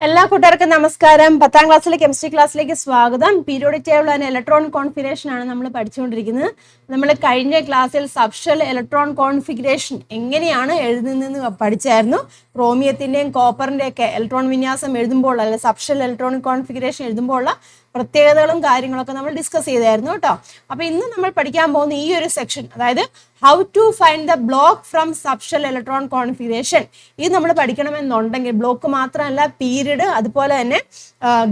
എല്ലാ കൂട്ടുകാർക്കും നമസ്കാരം. 10ാം ക്ലാസ്സിലെ കെമിസ്ട്രി ക്ലാസ്സിലേക്ക് സ്വാഗതം. Periodic table and electron configuration ആണ് നമ്മൾ പഠിച്ചുകൊണ്ടിരിക്കുന്നത്. നമ്മൾ കഴിഞ്ഞ ക്ലാസ്സിൽ സബ്ഷെൽ ഇലക്ട്രോൺ കോൺഫിഗറേഷൻ എങ്ങനെയാണ് എഴുതുന്നതെന്ന് പഠിച്ചായിരുന്നു. ക്രോമിയത്തിന്റെയും കോപ്പറിന്റെയും ഒക്കെ ഇലക്ട്രോൺ വിന്യാസം എഴുതുമ്പോൾ അല്ലെ സബ്ഷെൽ ഇലക്ട്രോണിക് കോൺഫിഗറേഷൻ എഴുതുമ്പോൾ ഉള്ള പ്രത്യേകതകളും കാര്യങ്ങളൊക്കെ നമ്മൾ ഡിസ്കസ് ചെയ്തായിരുന്നു കേട്ടോ. അപ്പൊ ഇന്ന് നമ്മൾ പഠിക്കാൻ പോകുന്ന ഈ ഒരു സെക്ഷൻ, അതായത് how to find the block from subshell electron configuration, ഇത് നമ്മൾ പഠിക്കണമെന്നുണ്ടെങ്കിൽ ബ്ലോക്ക് മാത്രമല്ല പീരീഡ് അതുപോലെ തന്നെ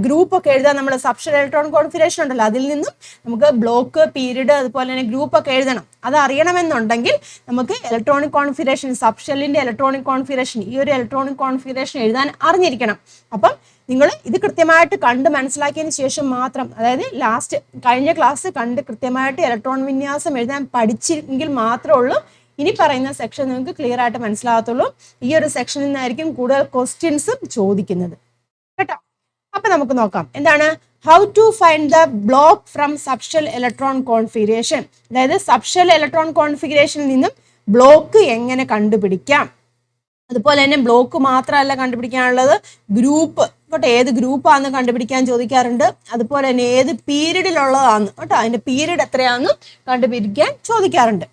ഗ്രൂപ്പ് ഒക്കെ എഴുതാൻ. നമ്മൾ സബ്ഷെൽ ഇലക്ട്രോൺ കോൺഫിഗറേഷൻ ഉണ്ടല്ലോ, അതിൽ നിന്നും നമുക്ക് ബ്ലോക്ക്, പീരീഡ് അതുപോലെ തന്നെ ഗ്രൂപ്പ് ഒക്കെ എഴുതണം. അത് അറിയണമെന്നുണ്ടെങ്കിൽ നമുക്ക് ഇലക്ട്രോണിക് കോൺഫിഗറേഷൻ, സബ്ഷെല്ലിന്റെ ഇലക്ട്രോണിക് കോൺഫിഗറേഷൻ, ഈ ഒരു ഇലക്ട്രോണിക് കോൺഫിഗറേഷൻ എഴുതാൻ അറിഞ്ഞിരിക്കണം. അപ്പം നിങ്ങൾ ഇത് കൃത്യമായിട്ട് കണ്ട് മനസ്സിലാക്കിയതിന് ശേഷം മാത്രം, അതായത് കഴിഞ്ഞ ക്ലാസ് കണ്ട് കൃത്യമായിട്ട് ഇലക്ട്രോൺ വിന്യാസം എഴുതാൻ പഠിച്ചെങ്കിൽ മാത്രമേ ഉള്ളൂ ഇനി പറയുന്ന സെക്ഷൻ നിങ്ങൾക്ക് ക്ലിയർ ആയിട്ട് മനസ്സിലാകത്തുള്ളൂ. ഈ ഒരു സെക്ഷനിൽ നിന്നായിരിക്കും കൂടുതൽ ക്വസ്റ്റ്യൻസും ചോദിക്കുന്നത് കേട്ടോ. അപ്പൊ നമുക്ക് നോക്കാം എന്താണ് how to find the block from subshell electron configuration. അതായത് സബ്ഷെൽ ഇലക്ട്രോൺ കോൺഫിഗറേഷനിൽ നിന്നും ബ്ലോക്ക് എങ്ങനെ കണ്ടുപിടിക്കാം. അതുപോലെ തന്നെ ബ്ലോക്ക് മാത്രമല്ല കണ്ടുപിടിക്കാനുള്ളത്, ഗ്രൂപ്പ് കേട്ടോ, ഏത് ഗ്രൂപ്പാന്ന് കണ്ടുപിടിക്കാൻ ചോദിക്കാറുണ്ട്. അതുപോലെ തന്നെ ഏത് പീരീഡിലുള്ളതാന്ന് കേട്ടോ, അതിന്റെ പീരീഡ് എത്രയാണെന്നും കണ്ടുപിടിക്കാൻ ചോദിക്കാറുണ്ട്.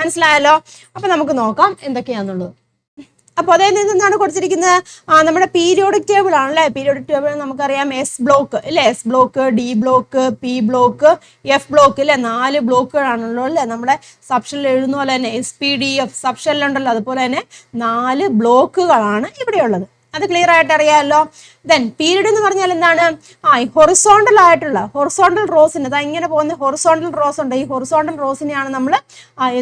മനസ്സിലായല്ലോ? അപ്പൊ നമുക്ക് നോക്കാം എന്തൊക്കെയാന്നുള്ളത്. അപ്പൊ അതായത് എന്താണ് കൊടുത്തിരിക്കുന്നത്, നമ്മുടെ പീരിയോഡിക് ടേബിൾ ആണല്ലേ. പീരിയോഡിക് ടേബിൾ നമുക്കറിയാം എസ് ബ്ലോക്ക് അല്ലെ, S block, D block, P block, F block അല്ലെ, 4 ബ്ലോക്കുകളാണല്ലോ അല്ലെ. നമ്മുടെ സബ്ഷെല്ലിൽ എഴുതുന്ന പോലെ തന്നെ SPDF സബ്ഷെല്ലുണ്ടല്ലോ, അതുപോലെ തന്നെ 4 ബ്ലോക്കുകളാണ് ഇവിടെയുള്ളത്. അത് ക്ലിയർ ആയിട്ട് അറിയാമല്ലോ. ദെൻ പീരീഡ് എന്ന് പറഞ്ഞാൽ എന്താണ്, ഹൊറിസോണ്ടൽ ആയിട്ടുള്ള ഹൊറിസോണ്ടൽ റോസിന്, അതാ ഇങ്ങനെ പോകുന്ന ഹൊറിസോണ്ടൽ റോസ് ഉണ്ട്. ഈ ഹൊറിസോണ്ടൽ റോസിനെയാണ് നമ്മൾ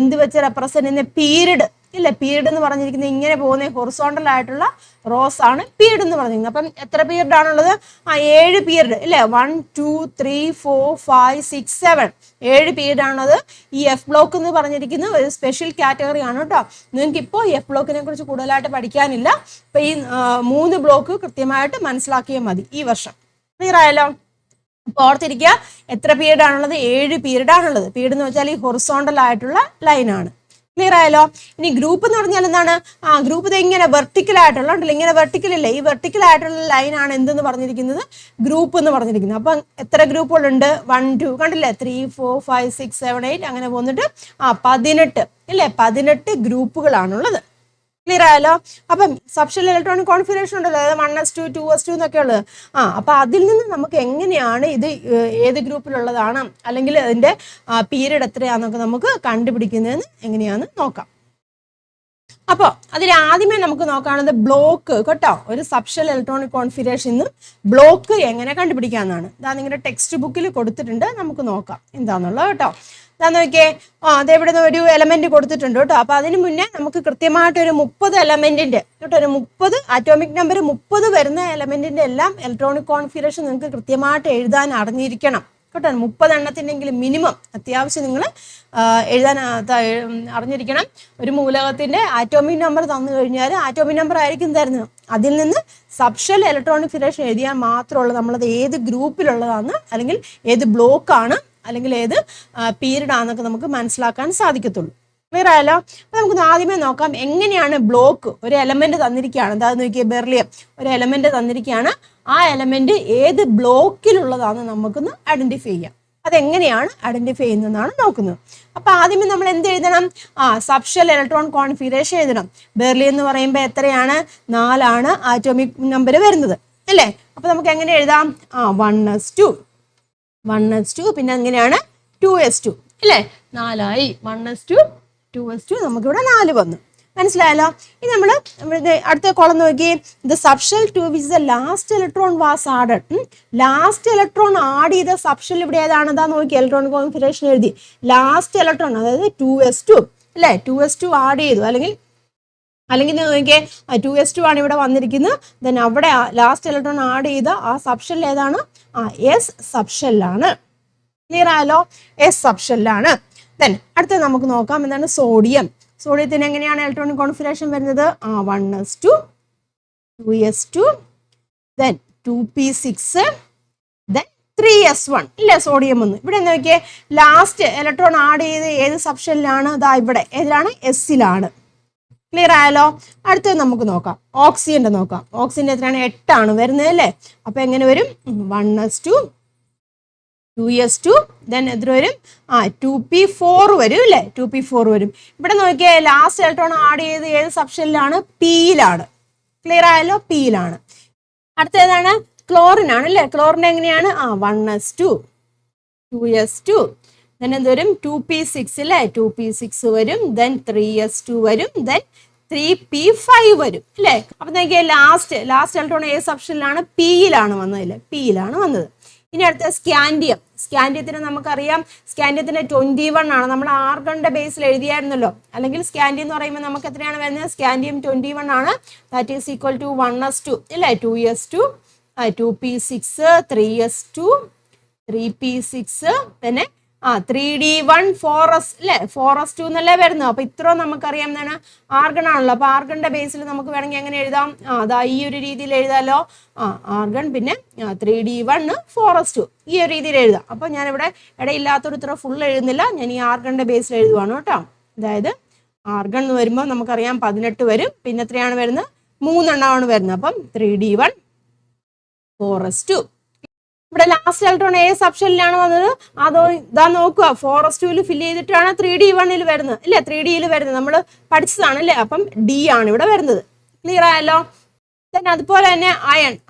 എന്ത് വെച്ച് റെപ്രസെന്റ് ചെയ്യുന്ന, പീരീഡ് ഇല്ല. പീരീഡ് എന്ന് പറഞ്ഞിരിക്കുന്നത് ഇങ്ങനെ പോകുന്ന ഹൊറിസോണ്ടൽ ആയിട്ടുള്ള റോസ് ആണ് പീരീഡ് എന്ന് പറഞ്ഞിരിക്കുന്നത്. അപ്പം എത്ര പീരീഡ് ആണുള്ളത്, 7 പീരീഡ് ഇല്ലേ. 1 2 3 4 5 6 7 7 പീരീഡ് ആണുള്ളത്. ഈ എഫ് ബ്ലോക്ക് എന്ന് പറഞ്ഞിരിക്കുന്നത് ഒരു സ്പെഷ്യൽ കാറ്റഗറി ആണ് കേട്ടോ. നിങ്ങൾക്ക് ഇപ്പോൾ എഫ് ബ്ലോക്കിനെ കുറിച്ച് കൂടുതലായിട്ട് പഠിക്കാനില്ല. അപ്പൊ ഈ 3 ബ്ലോക്ക് കൃത്യമായിട്ട് മനസ്സിലാക്കിയാൽ മതി ഈ വർഷം. ക്ലിയർ ആയല്ലോ? അപ്പോൾ ഓർത്തിരിക്കുക, എത്ര പീരീഡ് ആണുള്ളത്, 7 പീരീഡ് ആണുള്ളത്. പീരീഡ് എന്ന് വെച്ചാൽ ഈ ഹൊറിസോണ്ടൽ ആയിട്ടുള്ള ലൈനാണ്. ക്ലിയർ ആയല്ലോ? ഇനി ഗ്രൂപ്പ് എന്ന് പറഞ്ഞാൽ എന്താണ്, ഗ്രൂപ്പ് ഇത് ഇങ്ങനെ വെർട്ടിക്കൽ ആയിട്ടുള്ള ഉണ്ടല്ലോ, ഇങ്ങനെ വെർട്ടിക്കൽ ഇല്ലേ, ഈ വെർട്ടിക്കൽ ആയിട്ടുള്ള ലൈനാണ് എന്തെന്ന് പറഞ്ഞിരിക്കുന്നത്, ഗ്രൂപ്പ് എന്ന് പറഞ്ഞിരിക്കുന്നത്. അപ്പം എത്ര ഗ്രൂപ്പുകളുണ്ട്, 1 2 കണ്ടില്ലേ, 3 4 5 6 7 8 അങ്ങനെ പോന്നിട്ട് 18 ഇല്ലേ, 18 ഗ്രൂപ്പുകളാണുള്ളത്. ക്ലിയർ ആയല്ലോ? അപ്പം സബ്ഷെൽ ഇലക്ട്രോണിക് കോൺഫിഗറേഷൻ ഉണ്ടല്ലോ, അതായത് 1s2 2s2 എന്നൊക്കെ ഉള്ളത്. അപ്പൊ അതിൽ നിന്ന് നമുക്ക് എങ്ങനെയാണ് ഇത് ഏത് ഗ്രൂപ്പിലുള്ളതാണ് അല്ലെങ്കിൽ അതിന്റെ പീരീഡ് എത്രയാണെന്നൊക്കെ നമുക്ക് കണ്ടുപിടിക്കുന്നതെന്ന് എങ്ങനെയാന്ന് നോക്കാം. അപ്പോൾ അതിൽ ആദ്യമേ നമുക്ക് നോക്കാനുള്ളത് ബ്ലോക്ക് കേട്ടോ. ഒരു സബ്ഷെൽ ഇലക്ട്രോണിക് കോൺഫിഗറേഷൻ ബ്ലോക്ക് എങ്ങനെ കണ്ടുപിടിക്കാന്നാണ്. ഇതാ നിങ്ങളുടെ ടെക്സ്റ്റ് ബുക്കിൽ കൊടുത്തിട്ടുണ്ട്, നമുക്ക് നോക്കാം എന്താന്നുള്ളത് കേട്ടോ. നോക്കിയേ, അതെവിടെ നിന്ന് ഒരു എലമെന്റ് കൊടുത്തിട്ടുണ്ട് കേട്ടോ. അപ്പൊ അതിന് മുന്നേ നമുക്ക് കൃത്യമായിട്ട് ഒരു 30 എലമെന്റിന്റെ കേട്ടോ, ഒരു 30 ആറ്റോമിക് നമ്പർ 30 വരുന്ന എലമെന്റിന്റെ എല്ലാം ഇലക്ട്രോണിക് കോൺഫിഗറേഷൻ നിങ്ങൾക്ക് കൃത്യമായിട്ട് എഴുതാൻ അറിഞ്ഞിരിക്കണം കേട്ടോ. 30 എണ്ണത്തിനെങ്കിലും മിനിമം അത്യാവശ്യം നിങ്ങൾ എഴുതാൻ അറിഞ്ഞിരിക്കണം. ഒരു മൂലകത്തിന്റെ ആറ്റോമിക് നമ്പർ തന്നു കഴിഞ്ഞാൽ ആറ്റോമിക് നമ്പർ ആയിരിക്കും തരുന്നത്. അതിൽ നിന്ന് സബ്ഷെൽ ഇലക്ട്രോണിക് ഫിഗറേഷൻ എഴുതിയാൽ മാത്രമുള്ളൂ നമ്മളത് ഏത് ഗ്രൂപ്പിലുള്ളതാണ് അല്ലെങ്കിൽ ഏത് ബ്ലോക്കാണ് അല്ലെങ്കിൽ ഏത് പീരീഡ് ആണെന്നൊക്കെ നമുക്ക് മനസ്സിലാക്കാൻ സാധിക്കത്തുള്ളൂ. ക്ലിയർ ആയല്ലോ? അപ്പൊ നമുക്ക് ആദ്യമേ നോക്കാം എങ്ങനെയാണ് ബ്ലോക്ക്, ഒരു എലമെന്റ് തന്നിരിക്കുകയാണ്. അതായത് നോക്കിയാൽ ബെർലിയം ഒരു എലമെന്റ് തന്നിരിക്കുകയാണ്. ആ എലമെന്റ് ഏത് ബ്ലോക്കിലുള്ളതാണെന്ന് നമുക്കൊന്ന് ഐഡന്റിഫൈ ചെയ്യാം. അതെങ്ങനെയാണ് ഐഡന്റിഫൈ ചെയ്യുന്നതെന്നാണ് നോക്കുന്നത്. അപ്പൊ ആദ്യമേ നമ്മൾ എന്ത് എഴുതണം, സബ്ഷെൽ ഇലക്ട്രോൺ കോൺഫിഗറേഷൻ എഴുതണം. ബെർലിയം എന്ന് പറയുമ്പോൾ എത്രയാണ്, 4 ആണ് ആറ്റോമിക് നമ്പർ വരുന്നത് അല്ലേ. അപ്പൊ നമുക്ക് എങ്ങനെ എഴുതാം, 1s2 പിന്നെ എങ്ങനെയാണ് 2s2 അല്ലേ, 4ആയി. 1s2 2s2 നമുക്കിവിടെ 4 വന്നു. മനസ്സിലായല്ലോ? ഇനി നമ്മൾ അടുത്ത കോളം നോക്കി, the subshell to which the last electron was added. Last electron add ചെയ്ത സബ്ഷെൽ ഇവിടെ ഏതാണ്, അതാ നോക്കി ഇലക്ട്രോണിക് കോൺഫിഗറേഷൻ എഴുതി. ലാസ്റ്റ് ഇലക്ട്രോൺ അതായത് 2s2 അല്ലേ, 2s2 ആഡ് ചെയ്തു. അല്ലെങ്കിൽ നോക്കിയേ 2s2 ആണ് ഇവിടെ വന്നിരിക്കുന്നത്. ദെൻ അവിടെ ലാസ്റ്റ് ഇലക്ട്രോൺ ആഡ് ചെയ്ത ആ സബ്ഷെൽ ഏതാണ്, എസ് സബ്ഷെല്ലാണ്. ക്ലിയർ ആയല്ലോ? എസ് സബ്ഷെല്ലാണ്. ദെൻ അടുത്ത നമുക്ക് നോക്കാം എന്താണ്, സോഡിയം. സോഡിയത്തിന് എങ്ങനെയാണ് ഇലക്ട്രോണിക് കോൺഫിഗറേഷൻ വരുന്നത്, 1s2 2s2 then 2p6 then 3s1 ഇല്ലേ, സോഡിയം ഒന്ന്. ഇവിടെ നോക്കിയേ ലാസ്റ്റ് ഇലക്ട്രോൺ ആഡ് ചെയ്ത് ഏത് സബ്ഷെല്ലാണ്, അതാ ഇവിടെ ഏതിലാണ്, എസ്സിലാണ്. ക്ലിയർ ആയല്ലോ. അടുത്തത് നമുക്ക് നോക്കാം, ഓക്സിജന്റെ നോക്കാം. ഓക്സിജന്റെ എത്രയാണ്? 8 വരുന്നത് അല്ലേ. അപ്പൊ എങ്ങനെ വരും? 1s2 2s2 ദെൻ എത്ര വരും? 2p4 വരും അല്ലേ. 2p4 വരും. ഇവിടെ നോക്കിയേ, ലാസ്റ്റ് ഇലക്ട്രോൺ ആഡ് ചെയ്ത് ഏത് സബ്ഷെല്ലിലാണ്? പിയിലാണ്. ക്ലിയർ ആയല്ലോ, പിയിലാണ്. അടുത്ത ഏതാണ്? ക്ലോറിൻ ആണ് അല്ലേ. ക്ലോറിൻ എങ്ങനെയാണ്? 1s2 2s2 ദെൻ എന്ത് വരും? 2p6 അല്ലേ. 2p6 വരും. ദെൻ 3s2 വരും. ദെൻ 3p5 വരും അല്ലേ. അപ്പൊ നോക്കിയേ, ലാസ്റ്റ് ഇലക്ട്രോൺ ഏത് സബ്ഷെല്ലിലാണ്? പിയിലാണ് വന്നത് അല്ലേ. പിയിലാണ് വന്നത്. ഇനി അടുത്ത സ്കാൻഡിയം. സ്കാൻഡിയത്തിന് നമുക്കറിയാം, സ്കാൻഡിയത്തിന് 21 ആണ്. നമ്മൾ ആർഗണിന്റെ ബേസിൽ എഴുതിയായിരുന്നല്ലോ. അല്ലെങ്കിൽ സ്കാൻഡിയം എന്ന് പറയുമ്പോൾ നമുക്ക് എത്രയാണ് വരുന്നത്? സ്കാൻഡിയം 21 ആണ്. That is equal to 1s2 അല്ലേ. 2s2 2p6 3s2 3p6 പിന്നെ 3d1 4s അല്ലേ. 4s2 എന്നല്ലേ വരുന്നത്. അപ്പൊ ഇത്രയും നമുക്കറിയാം എന്താണ്? ആർഗൺ ആണല്ലോ. അപ്പൊ ആർഗണിന്റെ ബേസിൽ നമുക്ക് വേണമെങ്കിൽ എങ്ങനെ എഴുതാം? അതാ ഈ ഒരു രീതിയിൽ എഴുതാലോ. ആർഗൺ പിന്നെ 3d1 4s2 ഈ ഒരു രീതിയിൽ എഴുതാം. അപ്പൊ ഞാനിവിടെ ഇടയില്ലാത്തൊരു ഇത്ര ഫുൾ എഴുതുന്നില്ല. ഞാൻ ഈ ആർഗണിന്റെ ബേസിൽ എഴുതുവാണ് കേട്ടോ. അതായത് ആർഗൺ എന്ന് വരുമ്പോൾ നമുക്കറിയാം 18 വരും. പിന്നെ എത്രയാണ് വരുന്നത്? 3 എണ്ണമാണ് വരുന്നത്. അപ്പം 3d1 4s2. ഇവിടെ ലാസ്റ്റ് ഇലക്ട്രോൺ ഏത് സബ്ഷെല്ലിലാണ് വന്നത്? അതോ ഇതാ നോക്കുക, 4s2 ഫില്ല് ചെയ്തിട്ടാണ് 3d1 വരുന്നത് അല്ലേ. 3d വരുന്നത് നമ്മൾ പഠിച്ചതാണ് അല്ലേ. അപ്പം D ആണ് ഇവിടെ വരുന്നത്. ക്ലിയർ ആയല്ലോ. അതുപോലെ തന്നെ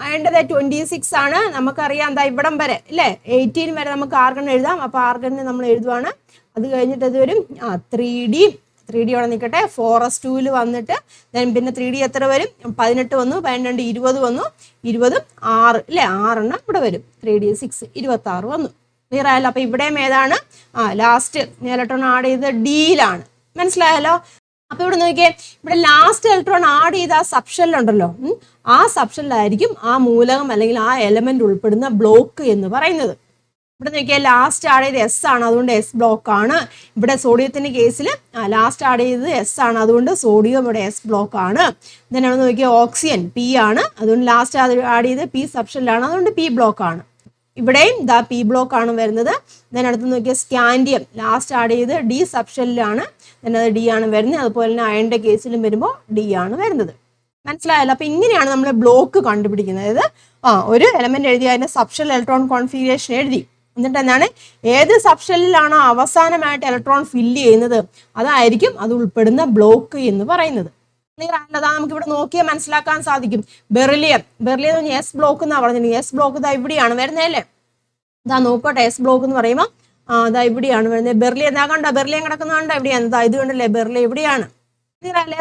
അയണിന്റെ 26 ആണ്. നമുക്കറിയാം എന്താ ഇവിടം വരെ അല്ലേ. 18 വരെ നമുക്ക് ആർഗൺ എഴുതാം. അപ്പൊ ആർഗണിന് നമ്മൾ എഴുതുവാണ്. അത് കഴിഞ്ഞിട്ട് അത് വരും 3d അവിടെ നിൽക്കട്ടെ. 4s2 വന്നിട്ട് പിന്നെ 3d എത്ര വരും? 18 വന്നു. 12 20 വന്നു. 20 6 അല്ലേ. 6 എണ്ണം ഇവിടെ വരും. 3d6 26 വന്നു. ക്ലിയർ ആയല്ലോ. അപ്പൊ ഇവിടെയും ഏതാണ്? ലാസ്റ്റ് ഇലക്ട്രോൺ ആഡ് ചെയ്ത് ഡിയിലാണ്. മനസ്സിലായല്ലോ. അപ്പൊ ഇവിടെ നോക്കിയേ, ഇവിടെ ലാസ്റ്റ് ഇലക്ട്രോൺ ആഡ് ചെയ്ത ആ സബ്ഷെല്ലുണ്ടല്ലോ, ആ സബ്ഷെല്ലായിരിക്കും ആ മൂലകം അല്ലെങ്കിൽ ആ എലമെന്റ് ഉൾപ്പെടുന്ന ബ്ലോക്ക് എന്ന് പറയുന്നത്. ഇവിടെ നോക്കിയാൽ ലാസ്റ്റ് ആഡ് ചെയ്ത് S ആണ്, അതുകൊണ്ട് S ബ്ലോക്ക് ആണ്. ഇവിടെ സോഡിയത്തിന്റെ കേസിൽ ലാസ്റ്റ് ആഡ് ചെയ്തത് S ആണ്, അതുകൊണ്ട് സോഡിയം ഇവിടെ S ബ്ലോക്ക് ആണ്. ഇതന്നെയാണ് നോക്കിയാൽ ഓക്സിജൻ P ആണ്, അതുകൊണ്ട് ലാസ്റ്റ് ആഡ് ചെയ്ത് P സബ്ഷെല്ലാണ്, അതുകൊണ്ട് P ബ്ലോക്ക് ആണ്. ഇവിടെയും ദാ P ബ്ലോക്ക് ആണ് വരുന്നത്. അടുത്ത് നോക്കിയാൽ സ്കാൻഡിയം ലാസ്റ്റ് ആഡ് ചെയ്ത് D സബ്ഷെല്ലാണ്, അത് D ആണ് വരുന്നത്. അതുപോലെ തന്നെ അയണിന്റെ കേസിലും വരുമ്പോൾ D ആണ് വരുന്നത്. മനസ്സിലായല്ലോ. അപ്പൊ ഇങ്ങനെയാണ് നമ്മൾ ബ്ലോക്ക് കണ്ടുപിടിക്കുന്നത്. അതായത് ഒരു എലമെന്റ് എഴുതി അതിന്റെ സബ്ഷെൽ ഇലക്ട്രോൺ കോൺഫിഗറേഷൻ എഴുതി, എന്നിട്ട് എന്താണ് ഏത് സബ്ഷെല്ലിലാണോ അവസാനമായിട്ട് ഇലക്ട്രോൺ ഫില്ല് ചെയ്യുന്നത് അതായിരിക്കും അത് ഉൾപ്പെടുന്ന ബ്ലോക്ക് എന്ന് പറയുന്നത്. ക്ലിയർ ആണല്ലോ. നമുക്ക് ഇവിടെ നോക്കിയാൽ മനസ്സിലാക്കാൻ സാധിക്കും. ബെറിലിയം S ബ്ലോക്ക് എന്നാ പറഞ്ഞിട്ടുണ്ടെങ്കിൽ S ബ്ലോക്ക് ഇതാ ഇവിടെയാണ് വരുന്നത് അല്ലേ. ഇതാ നോക്കട്ടെ, S ബ്ലോക്ക് എന്ന് പറയുമ്പോൾ അതാ ഇവിടെയാണ് വരുന്നത്. ബെറിലിയം എന്താ കണ്ടോ, ബെറിലിയം കിടക്കുന്നതുകൊണ്ട് എവിടെയാണ്? ഇതാ ഇത് കണ്ടല്ലേ, ബെറിലിയം ഇവിടെയാണ്.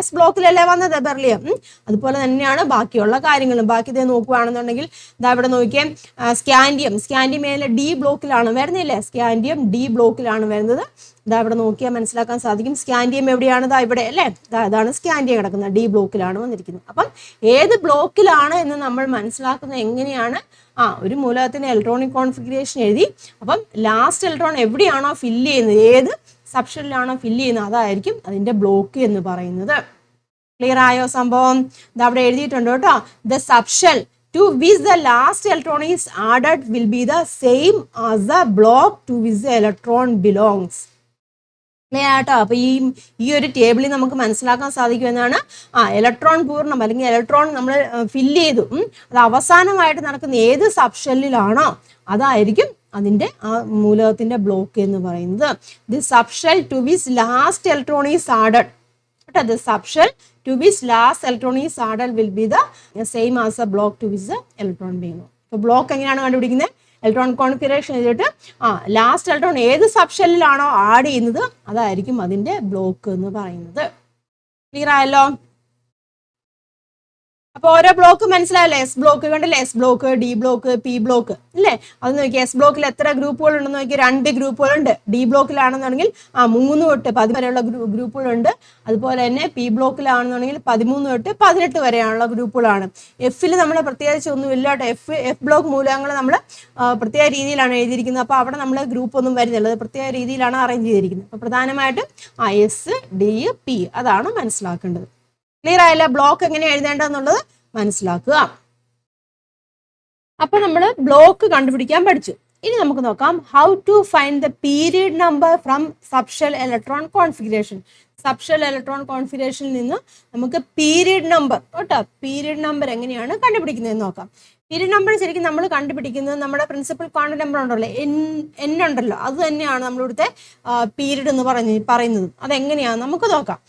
S ബ്ലോക്കിലല്ലേ വന്നത് ബെറിലിയം. അതുപോലെ തന്നെയാണ് ബാക്കിയുള്ള കാര്യങ്ങളും. ബാക്കി ഇതേ നോക്കുകയാണെന്നുണ്ടെങ്കിൽ ഇതാ ഇവിടെ നോക്കിയേ, സ്കാൻഡിയം D ബ്ലോക്കിലാണ് വരുന്നില്ലേ. സ്കാൻഡിയം D ബ്ലോക്കിലാണ് വരുന്നത്. ഇതാ ഇവിടെ നോക്കിയാൽ മനസ്സിലാക്കാൻ സാധിക്കും. സ്കാൻഡിയം എവിടെയാണ്? ഇതാ ഇവിടെ അല്ലേ. ഇതാണ് സ്കാൻഡിയം കിടക്കുന്നത്, D ബ്ലോക്കിലാണ് വന്നിരിക്കുന്നത്. അപ്പം ഏത് ബ്ലോക്കിലാണ് എന്ന് നമ്മൾ മനസ്സിലാക്കുന്നത് എങ്ങനെയാണ്? ഒരു മൂലകത്തിന്റെ ഇലക്ട്രോണിക് കോൺഫിഗറേഷൻ എഴുതി, അപ്പം ലാസ്റ്റ് ഇലക്ട്രോൺ എവിടെയാണോ ഫില്ല് ചെയ്യുന്നത്, ഏത് സബ്ഷെല്ലിലാണോ ഫില്ല് ചെയ്യുന്നത് അതായിരിക്കും അതിന്റെ ബ്ലോക്ക് എന്ന് പറയുന്നത്. ക്ലിയർ ആയോ സംഭവം? ഇത് അവിടെ എഴുതിയിട്ടുണ്ട് കേട്ടോ. The subshell to which the last electron is added will be the same as the block to which the electron belongs. കേട്ടോ. അപ്പൊ ഈ ഒരു ടേബിളിൽ നമുക്ക് മനസ്സിലാക്കാൻ സാധിക്കും എന്നാണ്, ഇലക്ട്രോൺ പൂർണ്ണം അല്ലെങ്കിൽ ഇലക്ട്രോൺ നമ്മൾ ഫില്ല് ചെയ്തു, അത് അവസാനമായിട്ട് നടക്കുന്ന ഏത് സബ്ഷെല്ലിലാണോ അതായിരിക്കും അതിന്റെ മൂലകത്തിന്റെ ബ്ലോക്ക് എന്ന് പറയുന്നത്. The subshell to which last electron is added, കേട്ടോ. The subshell to which last electron is added will be the same as a block to which the electron belongs. അപ്പോൾ ബ്ലോക്ക് എങ്ങനെയാണ് കണ്ടുപിടിക്കുന്നത്? ഇലക്ട്രോൺ കോൺഫിഗറേഷൻ ചെയ്തിട്ട് last electron ഏത് സബ്ഷെല്ലിലാണോ add ചെയ്യുന്നത് അതായിരിക്കും അതിന്റെ block എന്ന് പറയുന്നത്. ക്ലിയർ ആയല്ലോ. അപ്പൊ ഓരോ ബ്ലോക്ക് മനസ്സിലായല്ലേ? S ബ്ലോക്ക് കണ്ടല്ലേ, S block, D block, P block അല്ലേ. അത് നോക്കി, S ബ്ലോക്കിൽ എത്ര ഗ്രൂപ്പുകൾ ഉണ്ടെന്ന് നോക്കി, 2 ഗ്രൂപ്പുകളുണ്ട്. D ബ്ലോക്കിലാണെന്നുണ്ടെങ്കിൽ 3 തൊട്ട് 10 വരെയുള്ള ഗ്രൂപ്പുകളുണ്ട്. അതുപോലെ തന്നെ P ബ്ലോക്കിലാണെന്നുണ്ടെങ്കിൽ 13 തൊട്ട് 18 വരെയുള്ള ഗ്രൂപ്പുകളാണ്. Fൽ നമ്മൾ പ്രത്യേകിച്ച് ഒന്നും ഇല്ല കേട്ടോ. F ബ്ലോക്ക് മൂലകങ്ങൾ നമ്മൾ പ്രത്യേക രീതിയിലാണ് എഴുതിയിരിക്കുന്നത്. അപ്പൊ അവിടെ നമ്മൾ ഗ്രൂപ്പ് ഒന്നും വരുന്നില്ല, പ്രത്യേക രീതിയിലാണ് അറേഞ്ച് ചെയ്തിരിക്കുന്നത്. അപ്പൊ പ്രധാനമായിട്ടും S, D, P അതാണ് മനസ്സിലാക്കേണ്ടത്. ക്ലിയർ ആയല്ല? ബ്ലോക്ക് എങ്ങനെ എഴുതേണ്ടതെന്നുള്ളത് മനസ്സിലാക്കുക. അപ്പൊ നമ്മൾ ബ്ലോക്ക് കണ്ടുപിടിക്കാൻ പഠിച്ചു. ഇനി നമുക്ക് നോക്കാം how to find the period number from subshell electron configuration. Subshell electron കോൺഫിഗറേഷനിൽ നിന്ന് നമുക്ക് പീരിയഡ് നമ്പർ കേട്ടോ, പീരിയഡ് നമ്പർ എങ്ങനെയാണ് കണ്ടുപിടിക്കുന്നതെന്ന് നോക്കാം. പീരിയഡ് നമ്പർ ശരിക്കും നമ്മൾ കണ്ടുപിടിക്കുന്നത് നമ്മുടെ പ്രിൻസിപ്പൽ ക്വാണ്ടം നമ്പർ ഉണ്ടല്ലോ, എൻ ഉണ്ടല്ലോ, അത് തന്നെയാണ് നമ്മളിവിടുത്തെ പീരിയഡ് എന്ന് പറയുന്നത്. അതെങ്ങനെയാണ് നമുക്ക് നോക്കാം.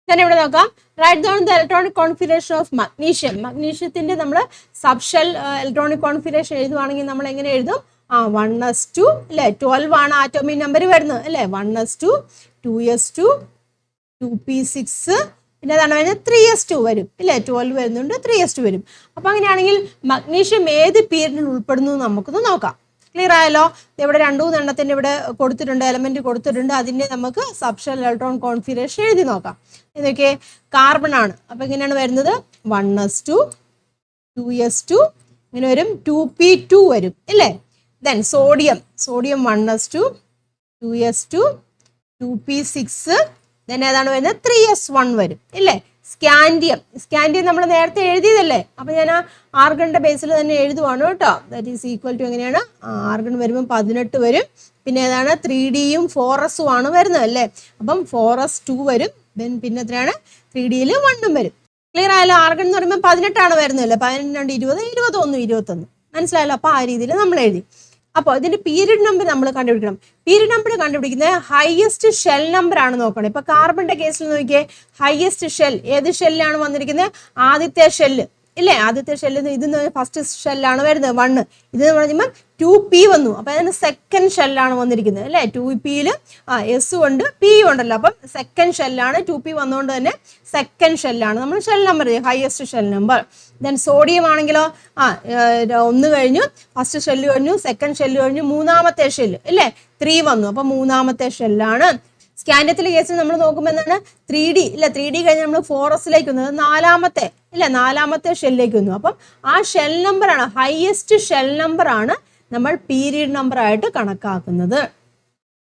ഞാൻ ഇവിടെ നോക്കാം. Write down the electronic configuration of magnesium. മഗ്നീഷ്യത്തിന്റെ നമ്മൾ സബ്ഷെൽ ഇലക്ട്രോണിക് കോൺഫിഗറേഷൻ എഴുതുവാണെങ്കിൽ നമ്മൾ എങ്ങനെ എഴുതും? 1s2 അല്ലെ, 12 ആണ് ആറ്റോമിക് നമ്പർ വരുന്നത് അല്ലെ. 1s2, 2s2, 2p6, പിന്നെ അതാണ് വരുന്നത് 3s2 വരും ഇല്ലേ. 12 വരുന്നുണ്ട്, 3s2 വരും. അപ്പൊ അങ്ങനെയാണെങ്കിൽ മഗ്നീഷ്യം ഏത് പീരിയഡിൽ ഉൾപ്പെടുന്നു നമുക്കൊന്ന് നോക്കാം. ക്ലിയർ ആയല്ലോ? ഇവിടെ 2-3 എണ്ണത്തിന്റെ ഇവിടെ കൊടുത്തിട്ടുണ്ട്, എലമെന്റ് കൊടുത്തിട്ടുണ്ട്. അതിന്റെ നമുക്ക് സബ്ഷെൽ ഇലക്ട്രോൺ കോൺഫിഗറേഷൻ എഴുതി നോക്കാം. ഇതൊക്കെ കാർബൺ ആണ്. അപ്പൊ ഇങ്ങനെയാണ് വരുന്നത്. 1s2, 2s2, ഇങ്ങനെ വരും. 2p2 വരും ഇല്ലേ. Then sodium 1s2, 2s2, 2p6, then ഏതാണ് വരുന്നത്? 3s1 വരും ഇല്ലേ. സ്കാൻഡിയം നമ്മൾ നേരത്തെ എഴുതിയതല്ലേ. അപ്പൊ ഞാൻ ആ ആർഗണിന്റെ ബേസിൽ തന്നെ എഴുതുവാണ് കേട്ടോ. ദാറ്റ് ഈസ് ഈക്വൽ ടു എങ്ങനെയാണ്? ആർഗൺ വരുമ്പോൾ 18 വരും. പിന്നെ ഏതാണ്? 3Dയും 4s ആണ് വരുന്നത് അല്ലേ. അപ്പം 4s2 വരും. പിന്നെ എത്രയാണ്? 3Dയിൽ 1 വരും. ക്ലിയർ ആയല്ലോ? ആർഗൺ എന്ന് പറയുമ്പോൾ 18 വരുന്നത് അല്ലേ. 18, 20, 21, 21. മനസ്സിലായല്ലോ? അപ്പൊ ആ രീതിയിൽ നമ്മൾ എഴുതി. അപ്പോൾ ഇതിന്റെ പീരിയഡ് നമ്പർ നമ്മൾ കണ്ടുപിടിക്കണം. പീരിയഡ് നമ്പർ കണ്ടുപിടിക്കുന്നത് ഹയസ്റ്റ് ഷെൽ നമ്പർ ആണ് നോക്കണം. ഇപ്പൊ കാർബണിന്റെ കേസിൽ നോക്കിയേ, ഹയസ്റ്റ് ഷെൽ ഏത് ഷെല്ലാണ് വന്നിരിക്കുന്നത്? ആദ്യത്തെ ഷെല്ല് ഇല്ലേ. ആദ്യത്തെ ഷെല്ല് ഇത് ഫസ്റ്റ് ഷെല്ലാണ് വരുന്നത് 1. ഇത് പറയുമ്പോൾ 2p വന്നു. അപ്പൊ അതിന് സെക്കൻഡ് ഷെല്ലാണ് വന്നിരിക്കുന്നത് അല്ലെ. 2pയിൽ എസ് ഉണ്ട്, പി ഉണ്ടല്ലോ. അപ്പം സെക്കൻഡ് ഷെല്ലാണ്. 2p വന്നുകൊണ്ട് തന്നെ സെക്കൻഡ് ഷെല്ലാണ് നമ്മൾ shell number, highest shell number. Then sodium ആണെങ്കിലോ 1 കഴിഞ്ഞു, ഫസ്റ്റ് ഷെല്ല് കഴിഞ്ഞു, സെക്കൻഡ് ഷെല്ല് കഴിഞ്ഞു, മൂന്നാമത്തെ ഷെല്ല് അല്ലേ 3 വന്നു. അപ്പൊ മൂന്നാമത്തെ ഷെല്ലാണ്. സ്കാൻഡിയത്തിലെ കേസിൽ നമ്മൾ നോക്കുമ്പോൾ എന്താണ്? 3D ഇല്ല. 3D കഴിഞ്ഞ് നമ്മൾ 4s വന്നു, നാലാമത്തെ ഷെല്ലിലേക്ക് വന്നു. അപ്പം ആ ഷെൽ നമ്പർ ആണ്, ഹയസ്റ്റ് ഷെൽ നമ്പർ ആണ് നമ്മൾ പീരിയഡ് നമ്പർ ആയിട്ട് കണക്കാക്കുന്നത്.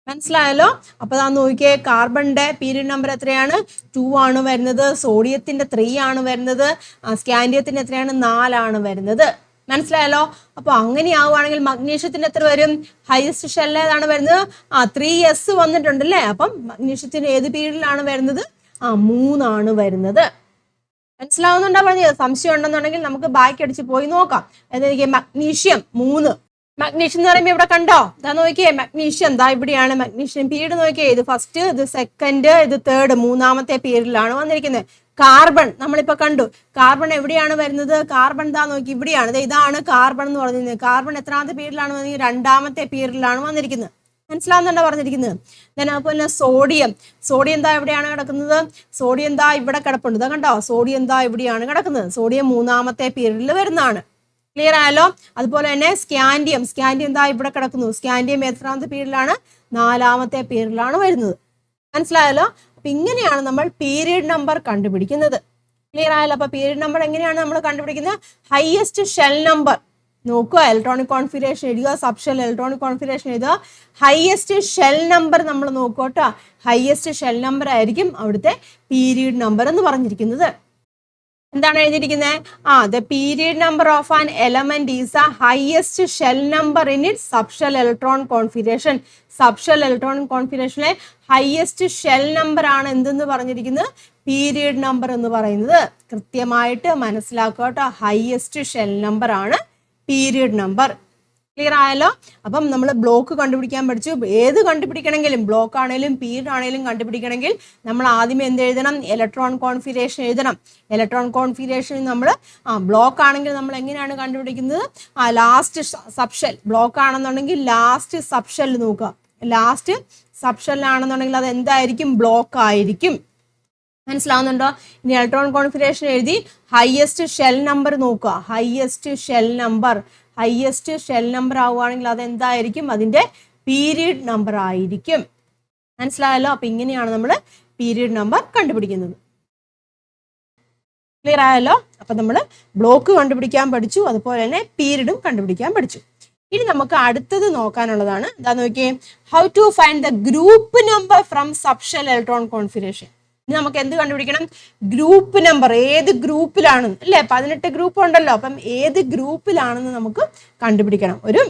മനസ്സിലായല്ലോ? അപ്പൊ താ നോക്കിയേ, കാർബണിന്റെ പീരിയഡ് നമ്പർ എത്രയാണ്? 2 ആണ് വരുന്നത്. സോഡിയത്തിന്റെ 3 ആണ് വരുന്നത്. സ്കാൻഡിയത്തിന്റെ എത്രയാണ്? 4 ആണ് വരുന്നത്. മനസ്സിലായല്ലോ? അപ്പൊ അങ്ങനെയാവുകയാണെങ്കിൽ മഗ്നീഷ്യത്തിന് എത്ര വരും? ഹയസ്റ്റ് ഷെൽ ഏതാണ് വരുന്നത്? 3s വന്നിട്ടുണ്ട് അല്ലേ. അപ്പം മഗ്നീഷ്യത്തിന് ഏത് പീരീഡിലാണ് വരുന്നത്? 3 ആണ് വരുന്നത്. മനസ്സിലാവുന്നുണ്ടോ പറഞ്ഞത്? സംശയം ഉണ്ടെന്നുണ്ടെങ്കിൽ നമുക്ക് ബാക്കി അടിച്ച് പോയി നോക്കാം. എനിക്ക് മഗ്നീഷ്യം 3. മഗ്നീഷ്യം എന്ന് പറയുമ്പോൾ ഇവിടെ കണ്ടോ? ഇതാ നോക്കിയേ, മഗ്നീഷ്യം ദാ ഇവിടെയാണ് മഗ്നീഷ്യം പീരീഡ്. നോക്കിയേ, ഇത് ഫസ്റ്റ്, ഇത് സെക്കൻഡ്, ഇത് തേർഡ്, മൂന്നാമത്തെ പീരീഡിലാണ് വന്നിരിക്കുന്നത്. കാർബൺ നമ്മളിപ്പോ കണ്ടു. കാർബൺ എവിടെയാണ് വരുന്നത്? കാർബൺ ദാ നോക്കി ഇവിടെയാണ്. ഇതാണ് കാർബൺ എന്ന് പറഞ്ഞിരുന്നത്. കാർബൺ എത്രാമത്തെ പീരീഡിലാണ് വന്നിരിക്കുന്നത്? 2ാമത്തെ പീരീഡിലാണ് വന്നിരിക്കുന്നത്. മനസ്സിലാവുന്നുണ്ടോ പറഞ്ഞിരിക്കുന്നത്? അതുപോലെ സോഡിയം ദാ എവിടെയാണ് കിടക്കുന്നത്? സോഡിയം ദാ ഇവിടെ കിടപ്പുണ്ട്. ഇതാ കണ്ടോ? സോഡിയം ദാ ഇവിടെയാണ് കിടക്കുന്നത്. സോഡിയം 3ാമത്തെ പീരീഡിൽ വരുന്നതാണ്. ക്ലിയർ ആയല്ലോ? അതുപോലെ തന്നെ സ്കാൻഡിയം ദാ ഇവിടെ കിടക്കുന്നു. സ്കാൻഡിയം എത്രാമത്തെ പീരീഡിലാണ്? 4ാമത്തെ പീരീഡിലാണ് വരുന്നത്. മനസ്സിലായല്ലോ? അപ്പൊ ഇങ്ങനെയാണ് നമ്മൾ പീരിയഡ് നമ്പർ കണ്ടുപിടിക്കുന്നത്. ക്ലിയർ ആയല്ലോ? അപ്പൊ പീരിയഡ് നമ്പർ എങ്ങനെയാണ് നമ്മൾ കണ്ടുപിടിക്കുന്നത്? ഹയസ്റ്റ് ഷെൽ നമ്പർ നോക്കുക, ഇലക്ട്രോണിക് കോൺഫിഗറേഷൻ എഴുതുക, സബ്ഷെൽ ഇലക്ട്രോണിക് കോൺഫിഗറേഷൻ എഴുതുക, ഹയസ്റ്റ് ഷെൽ നമ്പർ നമ്മൾ നോക്കോട്ടോ. ഹയസ്റ്റ് ഷെൽ നമ്പർ ആയിരിക്കും അവിടുത്തെ പീരിയഡ് നമ്പർ എന്ന് പറഞ്ഞിരിക്കുന്നത്. എന്താണ് എഴുതിയിരിക്കുന്നത്? The period number of an element is a highest shell number in it subshell electron configuration. Subshell electron കോൺഫിഗറേഷനിലെ ഹയസ്റ്റ് ഷെൽ നമ്പർ ആണ് എന്തെന്ന് പറഞ്ഞിരിക്കുന്നത്? പീരിയഡ് നമ്പർ എന്ന് പറയുന്നത്. കൃത്യമായിട്ട് മനസ്സിലാക്കുക കേട്ടോ. ഹയസ്റ്റ് ഷെൽ നമ്പർ ആണ് പീരിയഡ് നമ്പർ. ക്ലിയർ ആയല്ലോ? അപ്പം നമ്മൾ ബ്ലോക്ക് കണ്ടുപിടിക്കാൻ പഠിച്ചു. ഏത് കണ്ടുപിടിക്കണമെങ്കിലും, ബ്ലോക്ക് ആണെങ്കിലും പീരിയഡ് ആണെങ്കിലും കണ്ടുപിടിക്കണമെങ്കിൽ നമ്മൾ ആദ്യമേ എന്ത് എഴുതണം? ഇലക്ട്രോൺ കോൺഫിഗറേഷൻ എഴുതണം. ഇലക്ട്രോൺ കോൺഫിഗറേഷൻ നമ്മൾ ബ്ലോക്ക് ആണെങ്കിൽ നമ്മൾ എങ്ങനെയാണ് കണ്ടുപിടിക്കുന്നത്? Last subshell. ബ്ലോക്ക് ആണെന്നുണ്ടെങ്കിൽ ലാസ്റ്റ് സബ്ഷെൽ നോക്കുക. ലാസ്റ്റ് സബ്ഷെല്ലാണെന്നുണ്ടെങ്കിൽ അത് എന്തായിരിക്കും? ബ്ലോക്ക് ആയിരിക്കും. മനസ്സിലാവുന്നുണ്ടോ? ഇനി ഇലക്ട്രോൺ കോൺഫിഗറേഷൻ എഴുതി ഹയസ്റ്റ് ഷെൽ നമ്പർ നോക്കുക. ഹയസ്റ്റ് ഷെൽ നമ്പർ ആവുകയാണെങ്കിൽ അത് എന്തായിരിക്കും? അതിന്റെ പീരിയഡ് നമ്പർ ആയിരിക്കും. മനസ്സിലായല്ലോ? അപ്പൊ ഇങ്ങനെയാണ് നമ്മൾ പീരിയഡ് നമ്പർ കണ്ടുപിടിക്കുന്നത്. ക്ലിയർ ആയല്ലോ? അപ്പൊ നമ്മൾ ബ്ലോക്ക് കണ്ടുപിടിക്കാൻ പഠിച്ചു, അതുപോലെ തന്നെ പീരിയഡും കണ്ടുപിടിക്കാൻ പഠിച്ചു. ഇനി നമുക്ക് അടുത്തത് നോക്കാനുള്ളതാണ്. എന്താ നോക്കിയേ, how to find the group number from subshell electron configuration. ഇനി നമുക്ക് എന്ത് കണ്ടുപിടിക്കണം? Group number. ഏത് ഗ്രൂപ്പിലാണ് അല്ലെ? 18 ഗ്രൂപ്പ് ഉണ്ടല്ലോ. അപ്പം ഏത് ഗ്രൂപ്പിലാണെന്ന് നമുക്ക് കണ്ടുപിടിക്കണം. ഒരു